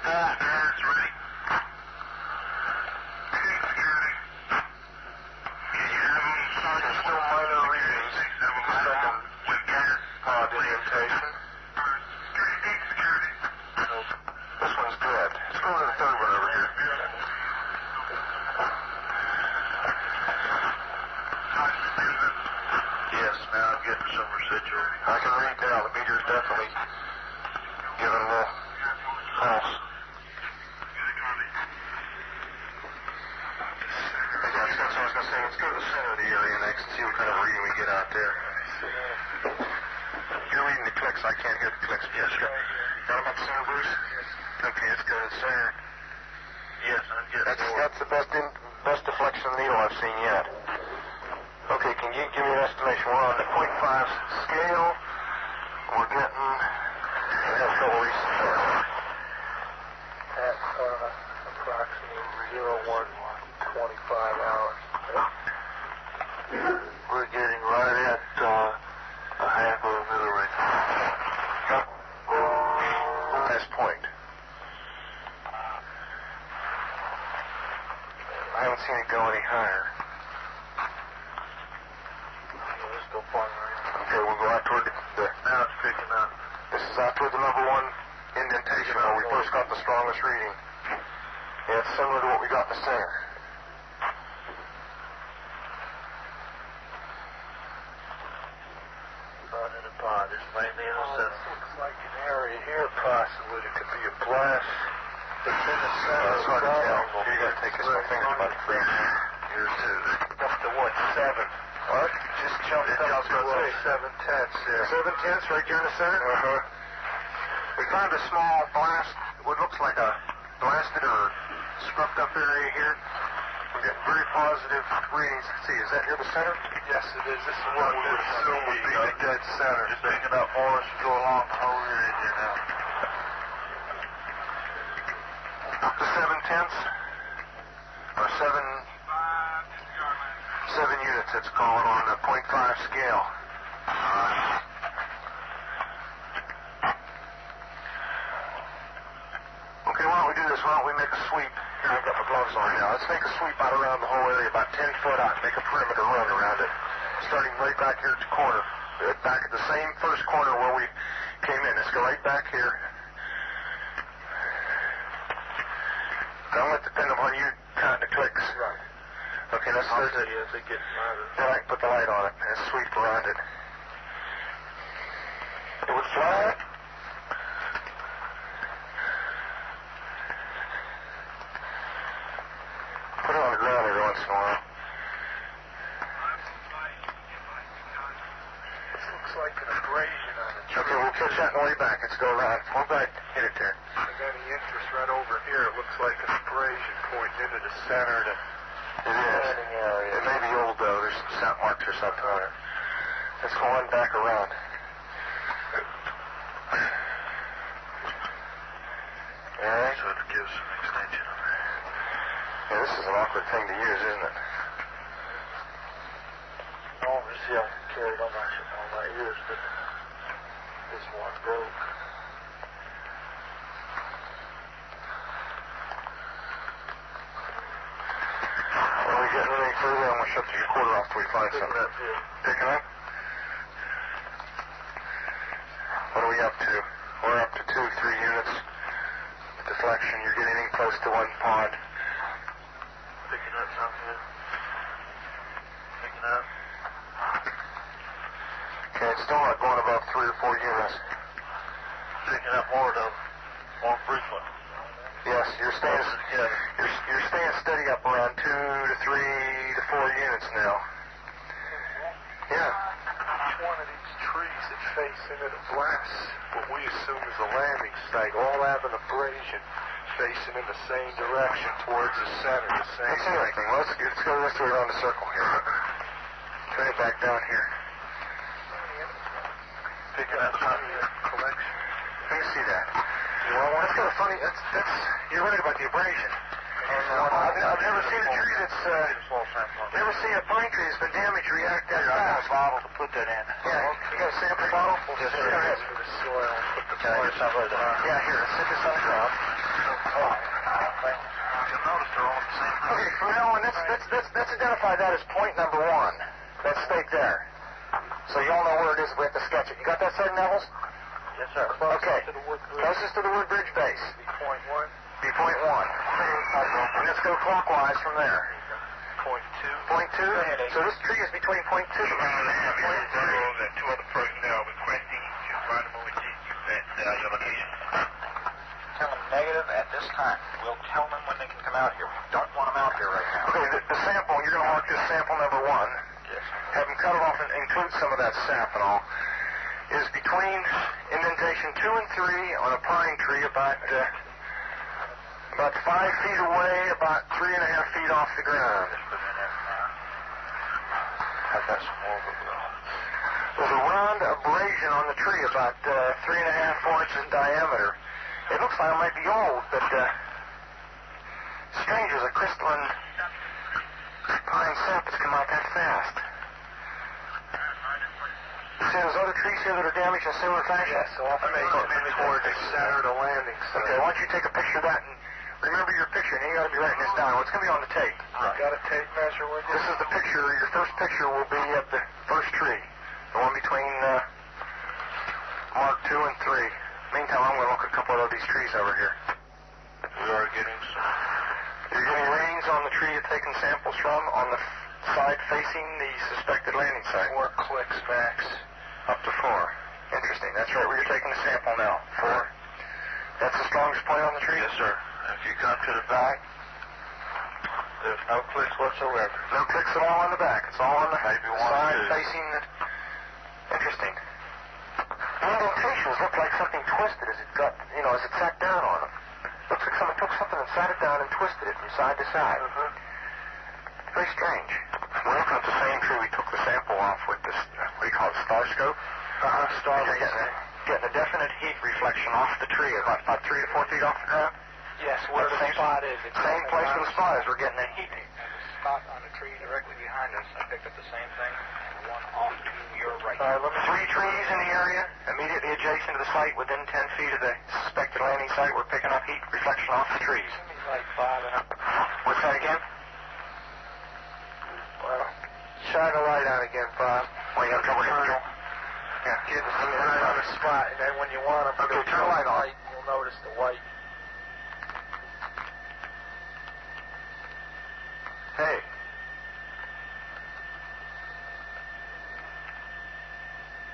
It's ready. Security. There's still minor readings. Second indentation. Security. This one's dead. Let's go to the third one over here. Yes, now I'm getting some residual. I can read now. The meter's definitely giving a little pulse. That's what I was going to say. Let's go to the center of the area next and see what kind of reading we get out there. You're reading the clicks. I can't hear the clicks. Yes, sir. Got them at the center, Bruce? Yes. Okay, let's go to the center. Yes, I'm getting that's the best deflection of the needle I've seen yet. Okay, can you give me an estimation? We're on the 0.5 scale. We're getting... We have trouble reaching there. At approximately 01:25 hours. We're getting right at a half of a millimeter. Last point. I haven't seen it go any higher. Okay, we'll go out toward the... Now it's picking up. This is out toward the number one indentation where we first got the strongest reading. Yeah, it's similar to what we got in the center. Not in a pod. It's mainly in the center. Looks like an area here, possibly. It could be a blast. It's in the center. That's hard to tell. You got to take this my fingers about 3 here, too. Up to what, 7? What? Just jumped up to 7/10 there. 7/10 right here in the center? Uh-huh. We found a small blast, what looks like a blasted or scrubbed up area here. We're getting very positive readings. See, is that near the center? Yes, it is. This is what we would assume would be the dead center. Just picking up more as we go along the whole area here now. Up to 7/10 or 7 units, it's calling on the 0.5 scale. Okay, why don't we do this? Why don't we make a sweep? Here, I've got my gloves on now. Let's make a sweep out around the whole area, about 10 foot out, make a perimeter run around it. Starting right back here at the corner. Back at the same first corner where we came in. Let's go right back here. Don't let it depend upon you counting the clicks. Right. Okay, let's start it. Then I can put the light on it and sweep around it. It would fly. Put it on the ground every once in a while. This looks like an abrasion on the tree. Okay, we'll catch that on the way back. Let's go around. We'll go ahead and hit it there. If there's any interest right over here, it looks like an abrasion pointing into the center. It is. It may be old, though. There's some sap marks or something on it. Let's go on back around. All right. So it gives some extension on there. Yeah, this is an awkward thing to use, isn't it? Oh, you see, I can carry it on my ears, but this one broke. Getting any further, I'm going to shut the recorder off till we find something. Picking up? What are we up to? We're up to 2, 3 units. Deflection, you're getting in close to 1 pod. Picking up something. Picking up. Okay, it's still not going above 3 or 4 units. Picking up more, though. More frequent. Yes, you're staying steady up around 2 to 3 to 4 units now. Yeah. Each one of these trees that face into the blast, what we assume is a landing site, all have an abrasion facing in the same direction towards the center. The same. That's anything. Let's go this way around the circle here. Turn it back down here. Picking up something. Collection. Let me see that. Well, that's kind of funny. You're right about the abrasion. I've never seen a tree that's, never seen a pine tree that's been damaged react that fast. I got a bottle to put that in. Yeah, you got a sample bottle? Yes, sir. For the soil. Put the yeah, here, sit this on the ground. You'll notice they're all the same. Okay, from now on, let's identify that as point number 1. That stake there. So you all know where it is if we have to sketch it. You got that, Sergeant Nevels? Yes, sir. Okay. Closest to the wood bridge base. Be point 1. Be point 1. And let's go clockwise from there. Point 2. Point 2? So this tree is between point 2 and point 3. And 2 other personnel requesting to find them over at your location. Tell them negative at this time. We'll tell them when they can come out here. We don't want them out here right now. Okay, the sample, you're going to mark this sample number 1. Yes. Have them cut it off and include some of that sap and all. Is between indentation 2 and 3 on a pine tree about 5 feet away, about 3.5 feet off the ground. I've got some more. There's a round abrasion on the tree about 3.5, 4 inches in diameter. It looks like it might be old, but strange, there's a crystalline pine sap that's come out that fast. You see those other trees here that are damaged in similar fashion? Yes, so I may go toward the center of the landing site. Okay, why don't you take a picture of that and remember your picture, and you got to be writing this down. It's going to be on the tape. Right. Got a tape measure with you? This is the picture. Your first picture will be at the first tree, the one between mark 2 and 3. Meantime, I'm going to look at a couple of these trees over here. We are getting some. You're getting readings on the tree you're taking samples from on the side facing the suspected landing site. 4 clicks max. Up to 4. Interesting. That's right where you're taking the sample now. 4. That's the strongest point on the tree? Yes, sir. If you come to the back, there's no clicks whatsoever. No clicks at all on the back. It's all on the side facing the... Interesting. The indentations look like something twisted as it got, as it sat down on them. Looks like someone took something and sat it down and twisted it from side to side. Very strange. We're looking at the same tree we took the sample off with this, what do you call it, star scope? Star getting a definite heat reflection off the tree, about 3 to 4 feet off the ground. Yes, where the spot is. Same place where the spot is, we're getting a heat. And the spot on the tree directly behind us, I picked up the same thing, and one off to your right. 3 trees in the area, immediately adjacent to the site, within 10 feet of the suspected landing site. We're picking up heat reflection off the trees. Like 5 and up. What's that again? Well, shine a light on again, Bob. Well, you have trouble here? Yeah, get right on the spot, and then when you want to put turn the light on, you'll notice the white. Hey.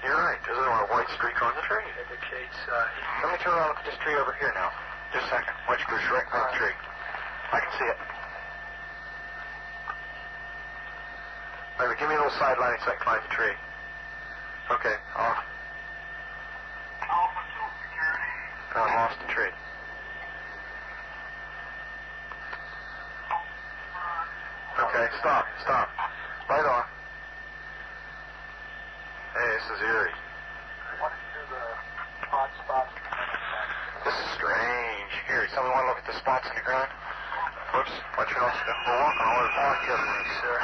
You're right. There's a white streak on the tree. Indicates, let me turn around and look at this tree over here now. Just a second. White streak right on the tree. I can see it. Maybe give me a little side lighting so I can find the tree. Okay, off. I lost the tree. Okay, stop. Light on. Hey, this is eerie. What is the hot spots? This is strange. Here, somebody want to look at the spots in the ground? Whoops, watch your nose. We're walking all over the park here, sir.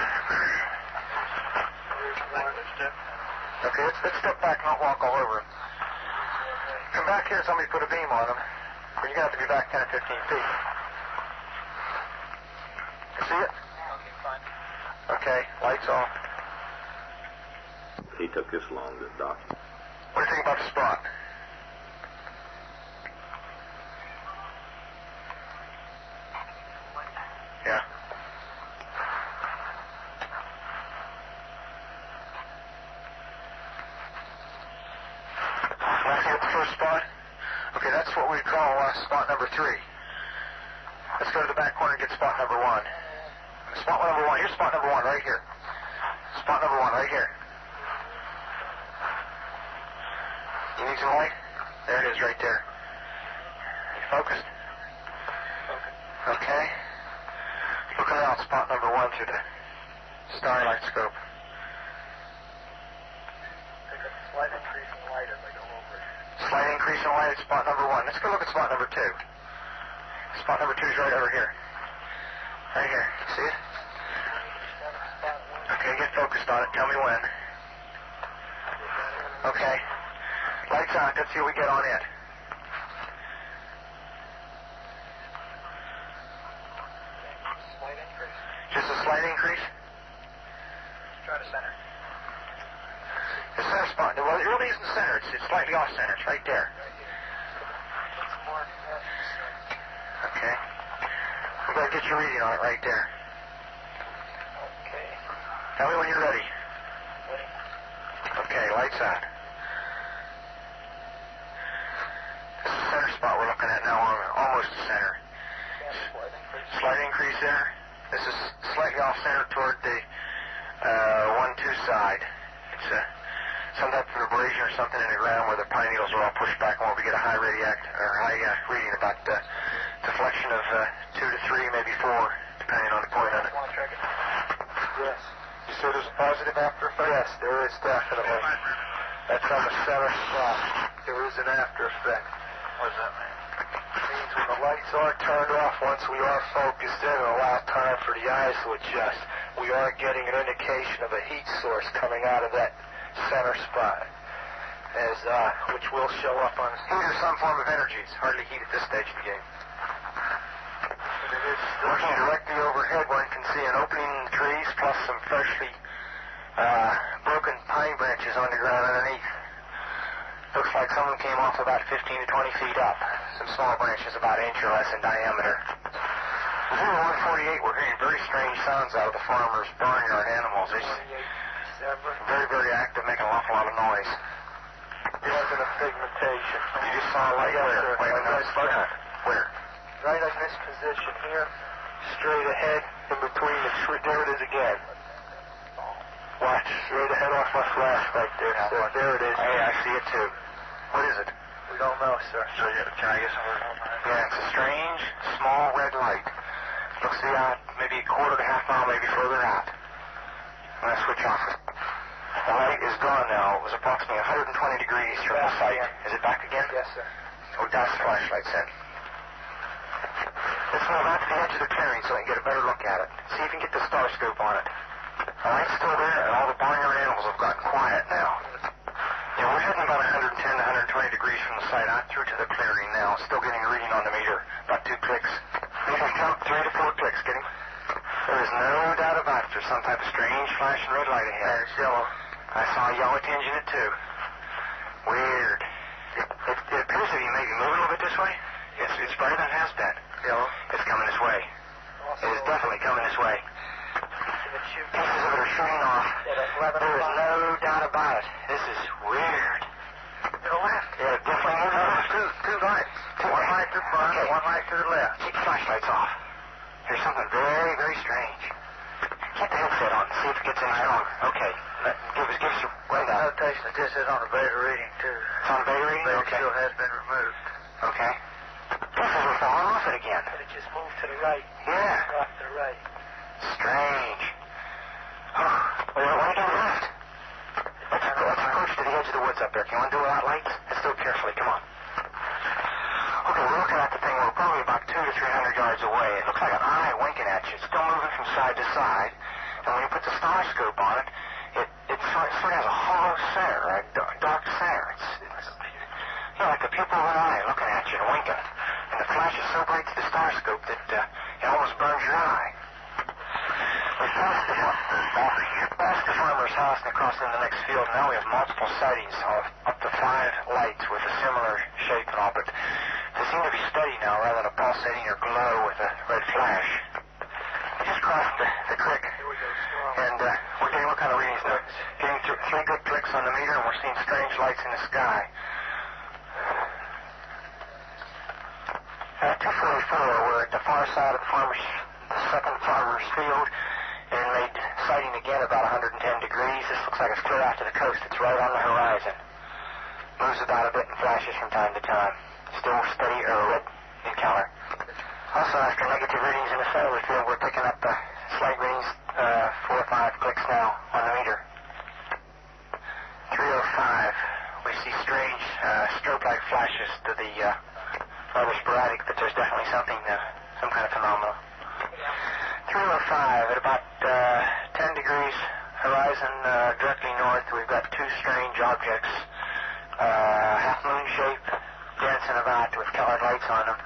Okay, let's step back and not walk all over it. Come back here and somebody put a beam on them. But you're going to have to be back 10 or 15 feet. You see it? Okay, fine. Okay, lights off. He took this long to document. What do you think about the spot? Yeah. Spot? Okay, that's what we call spot number 3. Let's go to the back corner and get spot number 1. Spot number 1. Here's spot number 1 right here. Spot number 1 right here. You need some light? There it is right there. You focused? Okay. Look around spot number 1 through the starlight scope. Take a slight increase in light as I go over it. Slight increase in light at spot number 1. Let's go look at spot number 2. Spot number 2 is right over here. Right here. See it? Okay, get focused on it. Tell me when. Okay. Lights on. Let's see what we get on it. Slight increase. Just a slight increase? Try to center. The center spot. Well, it really isn't center. It's slightly off center. It's right there. It's more. Okay. We gotta get your reading on it right there. Okay. Tell me when you're ready. Ready. Okay, lights on. This is the center spot we're looking at now. We're almost the center. Slight increase there. This is slightly off center toward the 1-2 side. It's some type of abrasion or something in the ground where the pine needles are all pushed back, and where we get a high reading about deflection of 2 to 3, maybe 4, depending on the point on it. Yes. You said there's a positive after effect? Yes, there is definitely. That's on the center spot. There is an after effect. What does that mean? It means when the lights are turned off, once we are focused in and allow time for the eyes to adjust, we are getting an indication of a heat source coming out of that center spot, which will show up on heat or some form of energy. It's hardly heat at this stage of the game. Looking directly overhead, one can see an opening in the trees plus some freshly broken pine branches on the ground underneath. Looks like some of them came off about 15 to 20 feet up. Some small branches about an inch or less in diameter. 148, we're hearing very strange sounds out of the farmers' barnyard animals. It's very, very active, making an awful lot of noise. It wasn't a pigmentation. You just saw a light where? Wait, where? Right in this position here, straight ahead, in between the tree. There it is again. Watch, straight ahead off my flash right there. So there it is. Hey, I see it too. What is it? We don't know, sir. So can I get some? Yeah, it's a strange, small red light. Looks to be out maybe a quarter to half mile, maybe further out. I'm going to switch off. The light is gone now. It was approximately 120 degrees from the site. Is it back again? Yes, sir. Oh, that's the flashlight's in. Let's move out to the edge of the clearing so I can get a better look at it. See if you can get the star scope on it. The light's still there, and all the barnyard animals have gotten quiet now. Yeah, we're heading about 110 to 120 degrees from the site, out through to the clearing now. Still getting a reading on the meter. About 2 clicks. Meter's jumped 3 to 4 clicks. Getting. There is no doubt about it. There's some type of strange flashing red light ahead. It's yellow. I saw a yellow tinge in it too. Weird. It appears to be maybe moving a little bit this way. Yes, it's brighter than it has been. Yellow. It's coming this way. It is definitely coming this way. Pieces of it are shooting off. There is no doubt about it. This is weird. To the left. Yeah, definitely moving to the left. Two lights. One light to the front, okay. One light to the left. Keep the flashlights off. There's something very, very strange. Keep the headset on. See if it gets any stronger. Okay. Give us your rundown. Notation that this is on a beta reading, too. It's on a beta reading? Beta okay. Still has been removed. Okay. Pieces are falling off it again. But it just moved to the right. Yeah. Off to the right. Strange. Oh, what are you doing left? Let's approach to the edge of the woods up there. Can you undo without lights? Let's do it carefully. Come on. Okay, we're looking at the thing. We're probably about 200 to 300 yards away. It looks like an eye winking at you. It's still moving from side to side. And when you put the star scope on it, it sort of has a hollow center, a dark center. It's like the pupil of an eye looking at you and winking. And the flash is so bright to the star scope that it almost burns your eye. We passed the farmer's house and across in the next field. Now we have multiple sightings of up to 5 lights with a similar shape and all, but they seem to be steady now rather than a pulsating or glow with a red flash. We just crossed the creek, and we're getting what kind of readings now? Getting 3 good clicks on the meter, and we're seeing strange lights in the sky. 244, we're at the far side of the second farmer's field, and made sighting again about 110 degrees. This looks like it's clear out to the coast. It's right on the horizon. Moves about a bit and flashes from time to time. Still steady or red in color. Also, after negative readings in the center of the field, we're picking up slight readings, 4 or 5 clicks now on the meter. 305. We see strange strobe-like flashes to the rather sporadic, but there's definitely something, some kind of phenomenon. 305 at about 10 degrees horizon directly north. We've got two strange objects, half-moon shape, dancing about with colored lights on them.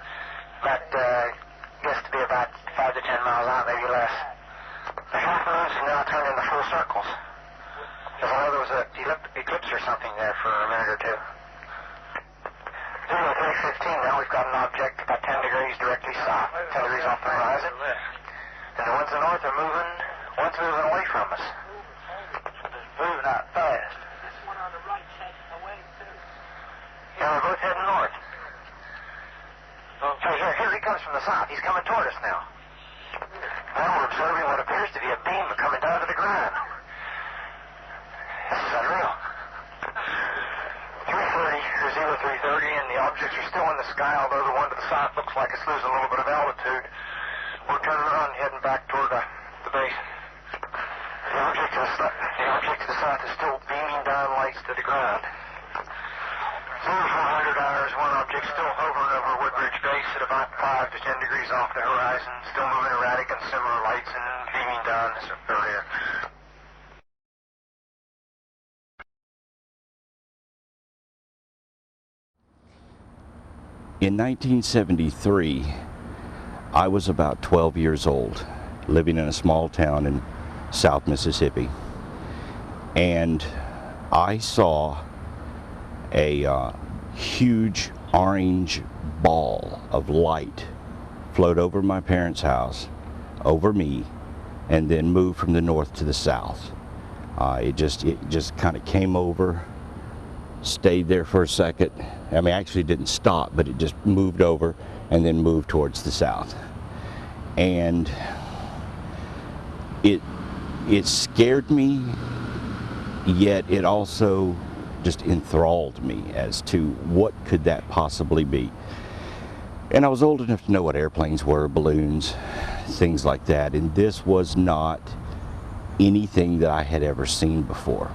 About, guessed to be about 5 to 10 miles out, maybe less. The half-moons have now turned into full circles. As though there was an eclipse or something there for a minute or two. 0315, now we've got an object about 10 degrees directly south, 10 degrees off the horizon. And the ones in the north are moving, one's moving away from us. It's moving out fast. This one on the right's heading away, too. Yeah, they're both heading north. Okay. Here he comes from the south. He's coming toward us now. Now we're observing what appears to be a beam coming down to the ground. This is unreal. 330, or 0330, and the objects are still in the sky, although the one to the south looks like it's losing a little bit of altitude. We're turning around and heading back toward the base. The object to the south is still beaming down lights to the ground. 0400 hours, one object still hovering over Woodbridge Base at about 5 to 10 degrees off the horizon, still moving erratic and similar lights and beaming down this area. In 1973, I was about 12 years old, living in a small town in South Mississippi, and I saw a huge orange ball of light float over my parents' house, over me, and then move from the north to the south. It just kind of came over, stayed there for a second. I mean, actually didn't stop, but it just moved over and then moved towards the south. And it scared me, yet it also just enthralled me as to what could that possibly be. And I was old enough to know what airplanes were, balloons, things like that, and this was not anything that I had ever seen before.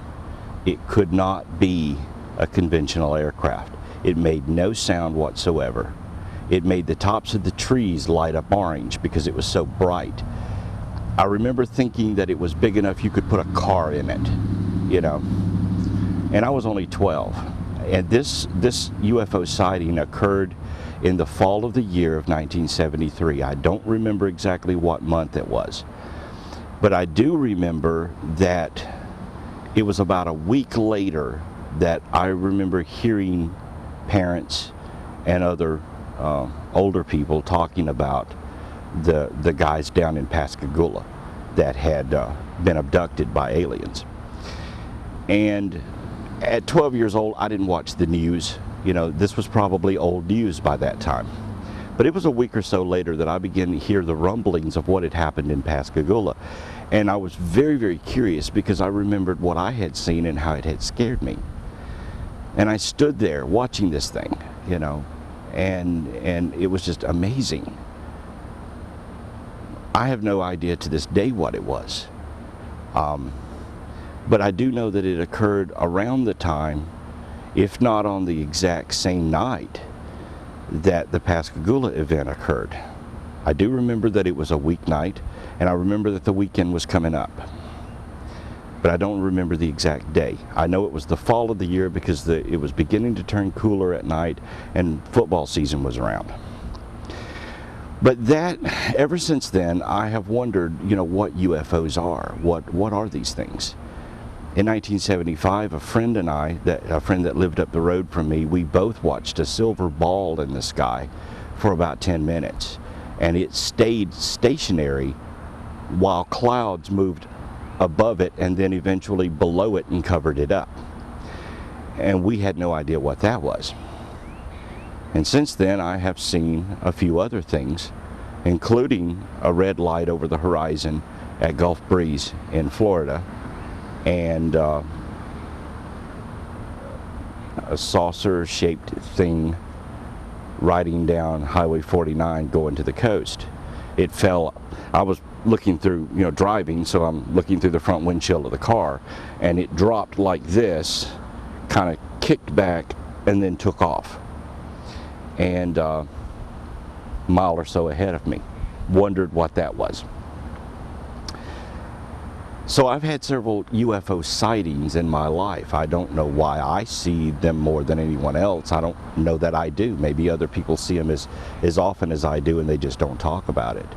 It could not be a conventional aircraft. It made no sound whatsoever. It made the tops of the trees light up orange because it was so bright. I remember thinking that it was big enough you could put a car in it, you know. And I was only 12. And this UFO sighting occurred in the fall of the year of 1973. I don't remember exactly what month it was. But I do remember that it was about a week later that I remember hearing parents and other older people talking about the guys down in Pascagoula that had been abducted by aliens. And at 12 years old, I didn't watch the news. You know, this was probably old news by that time. But it was a week or so later that I began to hear the rumblings of what had happened in Pascagoula. And I was very, very curious because I remembered what I had seen and how it had scared me. And I stood there watching this thing, you know, and it was just amazing. I have no idea to this day what it was. But I do know that it occurred around the time, if not on the exact same night, that the Pascagoula event occurred. I do remember that it was a weeknight, and I remember that the weekend was coming up. But I don't remember the exact day. I know it was the fall of the year because it was beginning to turn cooler at night and football season was around. But that, ever since then, I have wondered, you know, what UFOs are. What are these things? In 1975, a friend that lived up the road from me, we both watched a silver ball in the sky for about 10 minutes. And it stayed stationary while clouds moved above it and then eventually below it and covered it up. And we had no idea what that was. And since then, I have seen a few other things, including a red light over the horizon at Gulf Breeze in Florida, and a saucer-shaped thing riding down Highway 49 going to the coast. It fell. I was looking through, you know, driving, so I'm looking through the front windshield of the car, and it dropped like this, kind of kicked back, and then took off. And a mile or so ahead of me. Wondered what that was. So I've had several UFO sightings in my life. I don't know why I see them more than anyone else. I don't know that I do. Maybe other people see them as often as I do and they just don't talk about it.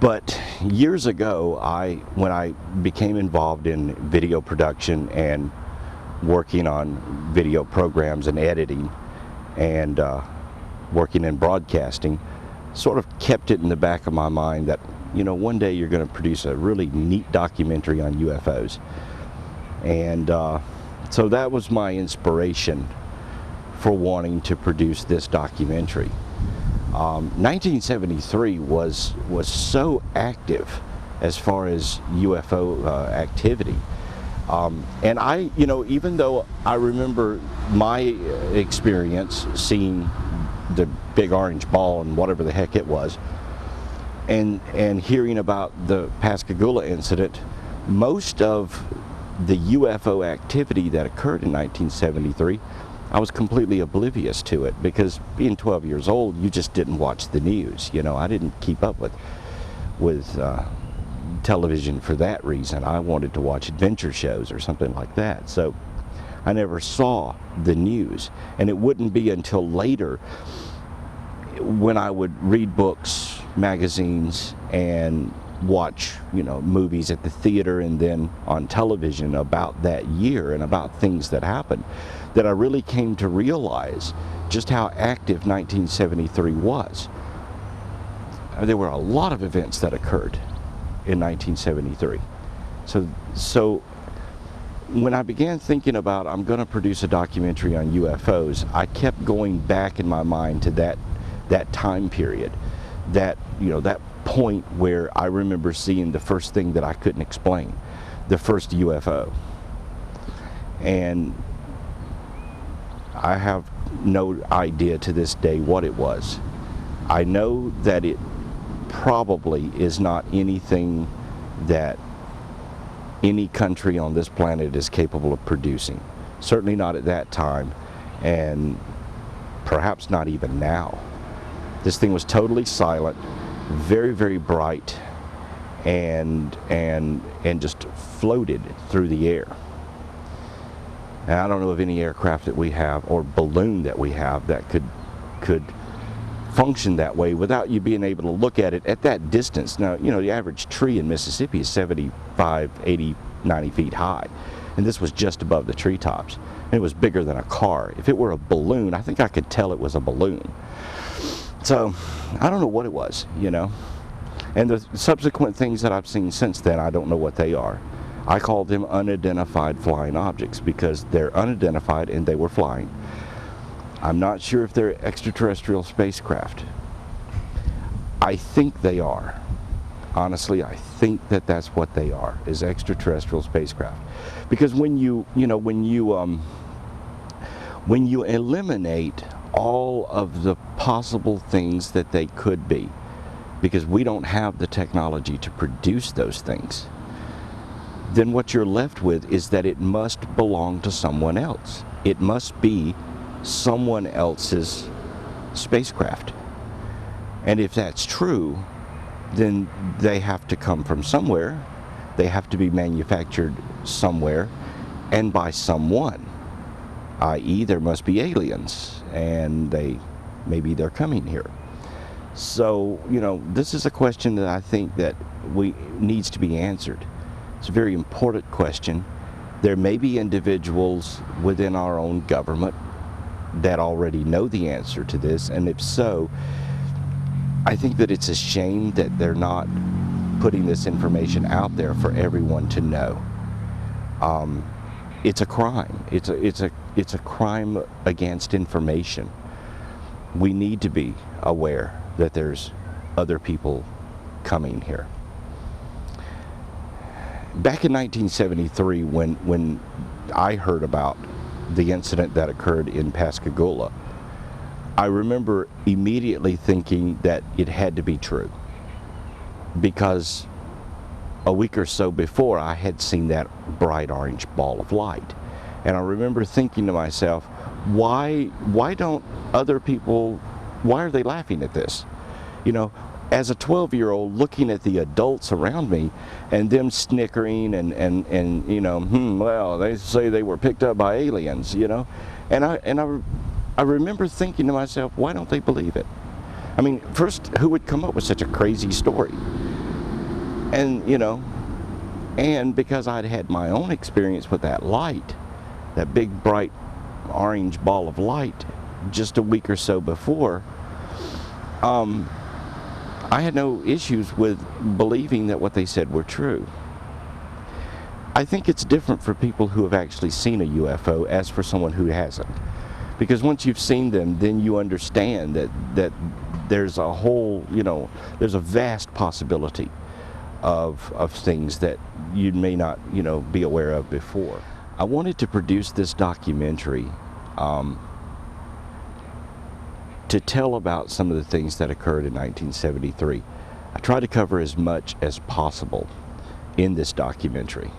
But years ago, when I became involved in video production and working on video programs and editing and working in broadcasting, sort of kept it in the back of my mind that, you know, one day you're going to produce a really neat documentary on UFOs. And so that was my inspiration for wanting to produce this documentary. 1973 was so active as far as UFO activity. And I, you know, even though I remember my experience seeing the big orange ball and whatever the heck it was, and hearing about the Pascagoula incident, most of the UFO activity that occurred in 1973, I was completely oblivious to it, because being 12 years old, you just didn't watch the news. You know, I didn't keep up with television for that reason. I wanted to watch adventure shows or something like that. So I never saw the news, and it wouldn't be until later when I would read books, magazines, and watch, you know, movies at the theater and then on television about that year and about things that happened, that I really came to realize just how active 1973 was. There were a lot of events that occurred in 1973. So when I began thinking about, I'm going to produce a documentary on UFOs, I kept going back in my mind to that time period, that, you know, that point where I remember seeing the first thing that I couldn't explain, the first UFO. And I have no idea to this day what it was. I know that it probably is not anything that any country on this planet is capable of producing. Certainly not at that time, and perhaps not even now. This thing was totally silent, very, very bright, and just floated through the air. And I don't know of any aircraft that we have or balloon that we have that could function that way without you being able to look at it at that distance. Now, you know, the average tree in Mississippi is 75, 80, 90 feet high, and this was just above the treetops. And it was bigger than a car. If it were a balloon, I think I could tell it was a balloon. So I don't know what it was, you know. And the subsequent things that I've seen since then, I don't know what they are. I call them unidentified flying objects because they're unidentified and they were flying. I'm not sure if they're extraterrestrial spacecraft. I think they are. Honestly, I think that that's what they are, is extraterrestrial spacecraft. Because when you eliminate all of the possible things that they could be, because we don't have the technology to produce those things, then what you're left with is that it must belong to someone else. It must be someone else's spacecraft. And if that's true, then they have to come from somewhere. They have to be manufactured somewhere and by someone. I.e., there must be aliens, and maybe they're coming here. So, you know, this is a question that I think that needs to be answered. It's a very important question. There may be individuals within our own government that already know the answer to this, and if so, I think that it's a shame that they're not putting this information out there for everyone to know. It's a crime. It's a crime against information. We need to be aware that there's other people coming here. Back in 1973, when I heard about the incident that occurred in Pascagoula, I remember immediately thinking that it had to be true, because a week or so before I had seen that bright orange ball of light. And I remember thinking to myself, why don't other people, why are they laughing at this? You know, as a 12-year-old looking at the adults around me and them snickering and you know, well, they say they were picked up by aliens, you know, and I remember thinking to myself, why don't they believe it? I mean, first, who would come up with such a crazy story? And, you know, and because I'd had my own experience with that light, that big bright orange ball of light, just a week or so before, I had no issues with believing that what they said were true. I think it's different for people who have actually seen a UFO as for someone who hasn't. Because once you've seen them, then you understand that there's a whole, you know, there's a vast possibility of things that you may not, you know, be aware of before. I wanted to produce this documentary to tell about some of the things that occurred in 1973. I try to cover as much as possible in this documentary.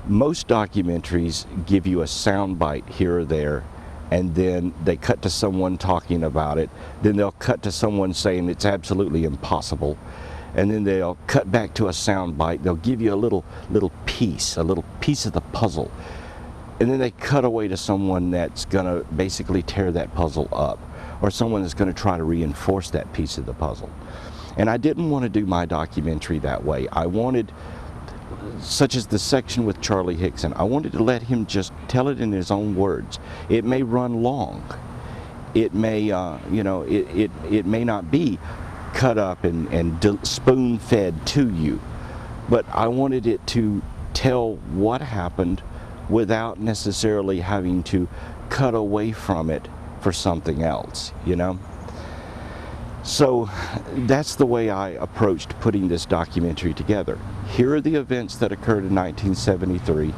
Most documentaries give you a soundbite here or there, and then they cut to someone talking about it, then they'll cut to someone saying it's absolutely impossible, and then they'll cut back to a soundbite. They'll give you a little piece of the puzzle, and then they cut away to someone that's going to basically tear that puzzle up, or someone that's going to try to reinforce that piece of the puzzle. And I didn't want to do my documentary that way. I wanted, such as the section with Charlie Hickson, I wanted to let him just tell it in his own words. It may run long. It may, you know, it may not be cut up and spoon-fed to you, but I wanted it to tell what happened without necessarily having to cut away from it for something else, you know? So that's the way I approached putting this documentary together. Here are the events that occurred in 1973.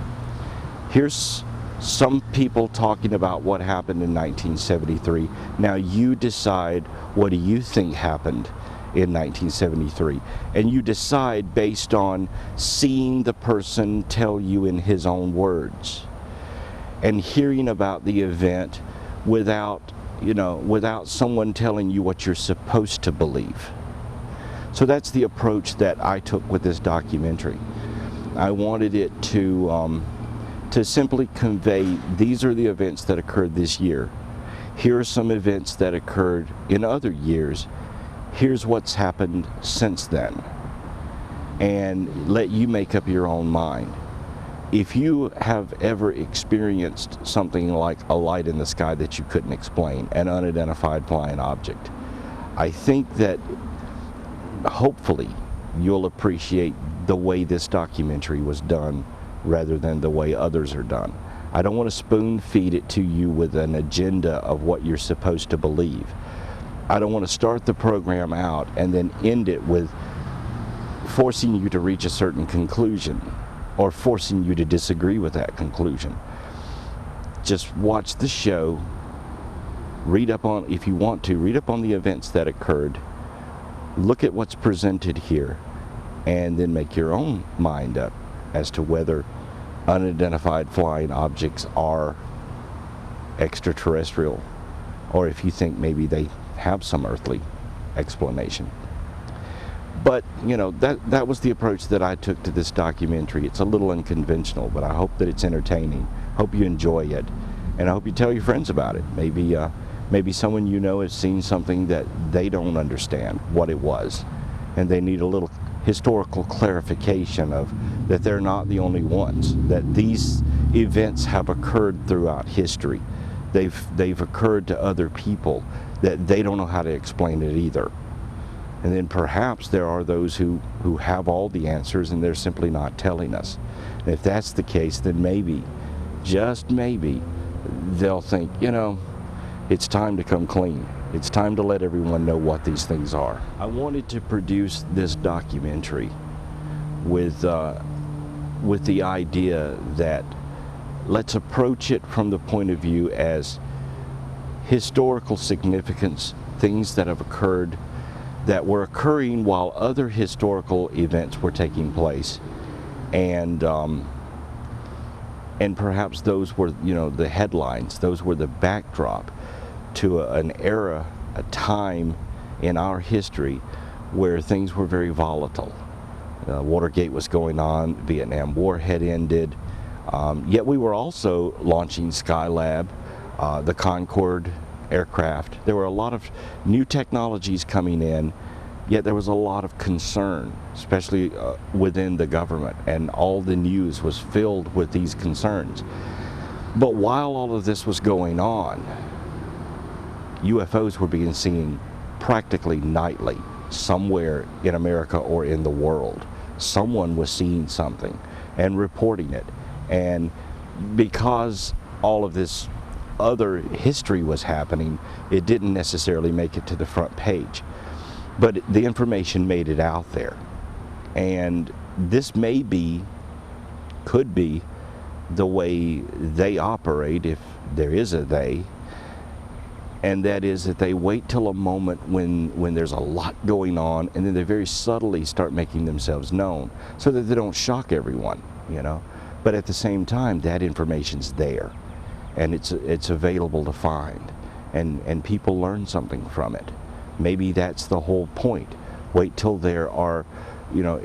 Here's some people talking about what happened in 1973. Now you decide, what do you think happened in 1973? And you decide based on seeing the person tell you in his own words and hearing about the event without, you know, without someone telling you what you're supposed to believe. So that's the approach that I took with this documentary. I wanted it to simply convey, these are the events that occurred this year. Here are some events that occurred in other years. Here's what's happened since then. And let you make up your own mind. If you have ever experienced something like a light in the sky that you couldn't explain, an unidentified flying object, I think that hopefully you'll appreciate the way this documentary was done rather than the way others are done. I don't want to spoon feed it to you with an agenda of what you're supposed to believe. I don't want to start the program out and then end it with forcing you to reach a certain conclusion or forcing you to disagree with that conclusion. Just watch the show, read up on, if you want to, read up on the events that occurred, look at what's presented here, and then make your own mind up as to whether unidentified flying objects are extraterrestrial, or if you think maybe they have some earthly explanation. But, you know, that was the approach that I took to this documentary. It's a little unconventional, but I hope that it's entertaining. Hope you enjoy it, and I hope you tell your friends about it. Maybe someone you know has seen something that they don't understand what it was, and they need a little historical clarification of that they're not the only ones, that these events have occurred throughout history. They've occurred to other people, that they don't know how to explain it either. And then perhaps there are those who have all the answers and they're simply not telling us. And if that's the case, then maybe, just maybe, they'll think, you know, it's time to come clean. It's time to let everyone know what these things are. I wanted to produce this documentary with the idea that let's approach it from the point of view as historical significance, things that have occurred, that were occurring while other historical events were taking place, and perhaps those were, you know, the headlines, those were the backdrop to an era, a time in our history where things were very volatile. Watergate was going on, Vietnam War had ended, yet we were also launching Skylab, the Concorde aircraft. There were a lot of new technologies coming in, yet there was a lot of concern, especially within the government, and all the news was filled with these concerns. But while all of this was going on, UFOs were being seen practically nightly somewhere in America or in the world. Someone was seeing something and reporting it. And because all of this other history was happening, it didn't necessarily make it to the front page. But the information made it out there. And this could be the way they operate, if there is a they, and that is that they wait till a moment when there's a lot going on, and then they very subtly start making themselves known so that they don't shock everyone, you know. But at the same time, that information's there, and it's available to find, and people learn something from it. Maybe that's the whole point. Wait till there are, you know,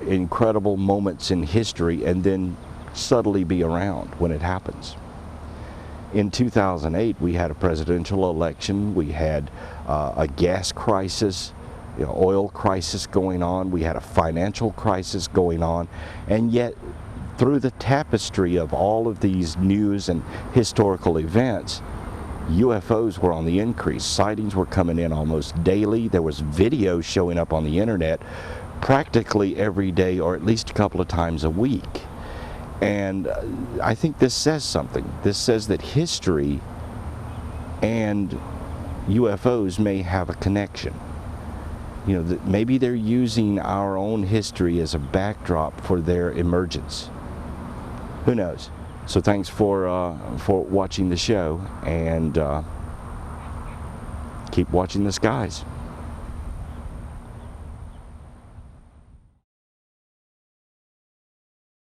incredible moments in history, and then subtly be around when it happens. In 2008, we had a presidential election. We had a gas crisis, you know, oil crisis going on. We had a financial crisis going on. And yet, through the tapestry of all of these news and historical events, UFOs were on the increase. Sightings were coming in almost daily. There was video showing up on the internet practically every day, or at least a couple of times a week. And I think this says something. This says that history and UFOs may have a connection. You know, that maybe they're using our own history as a backdrop for their emergence. Who knows? So thanks for watching the show, and keep watching the skies.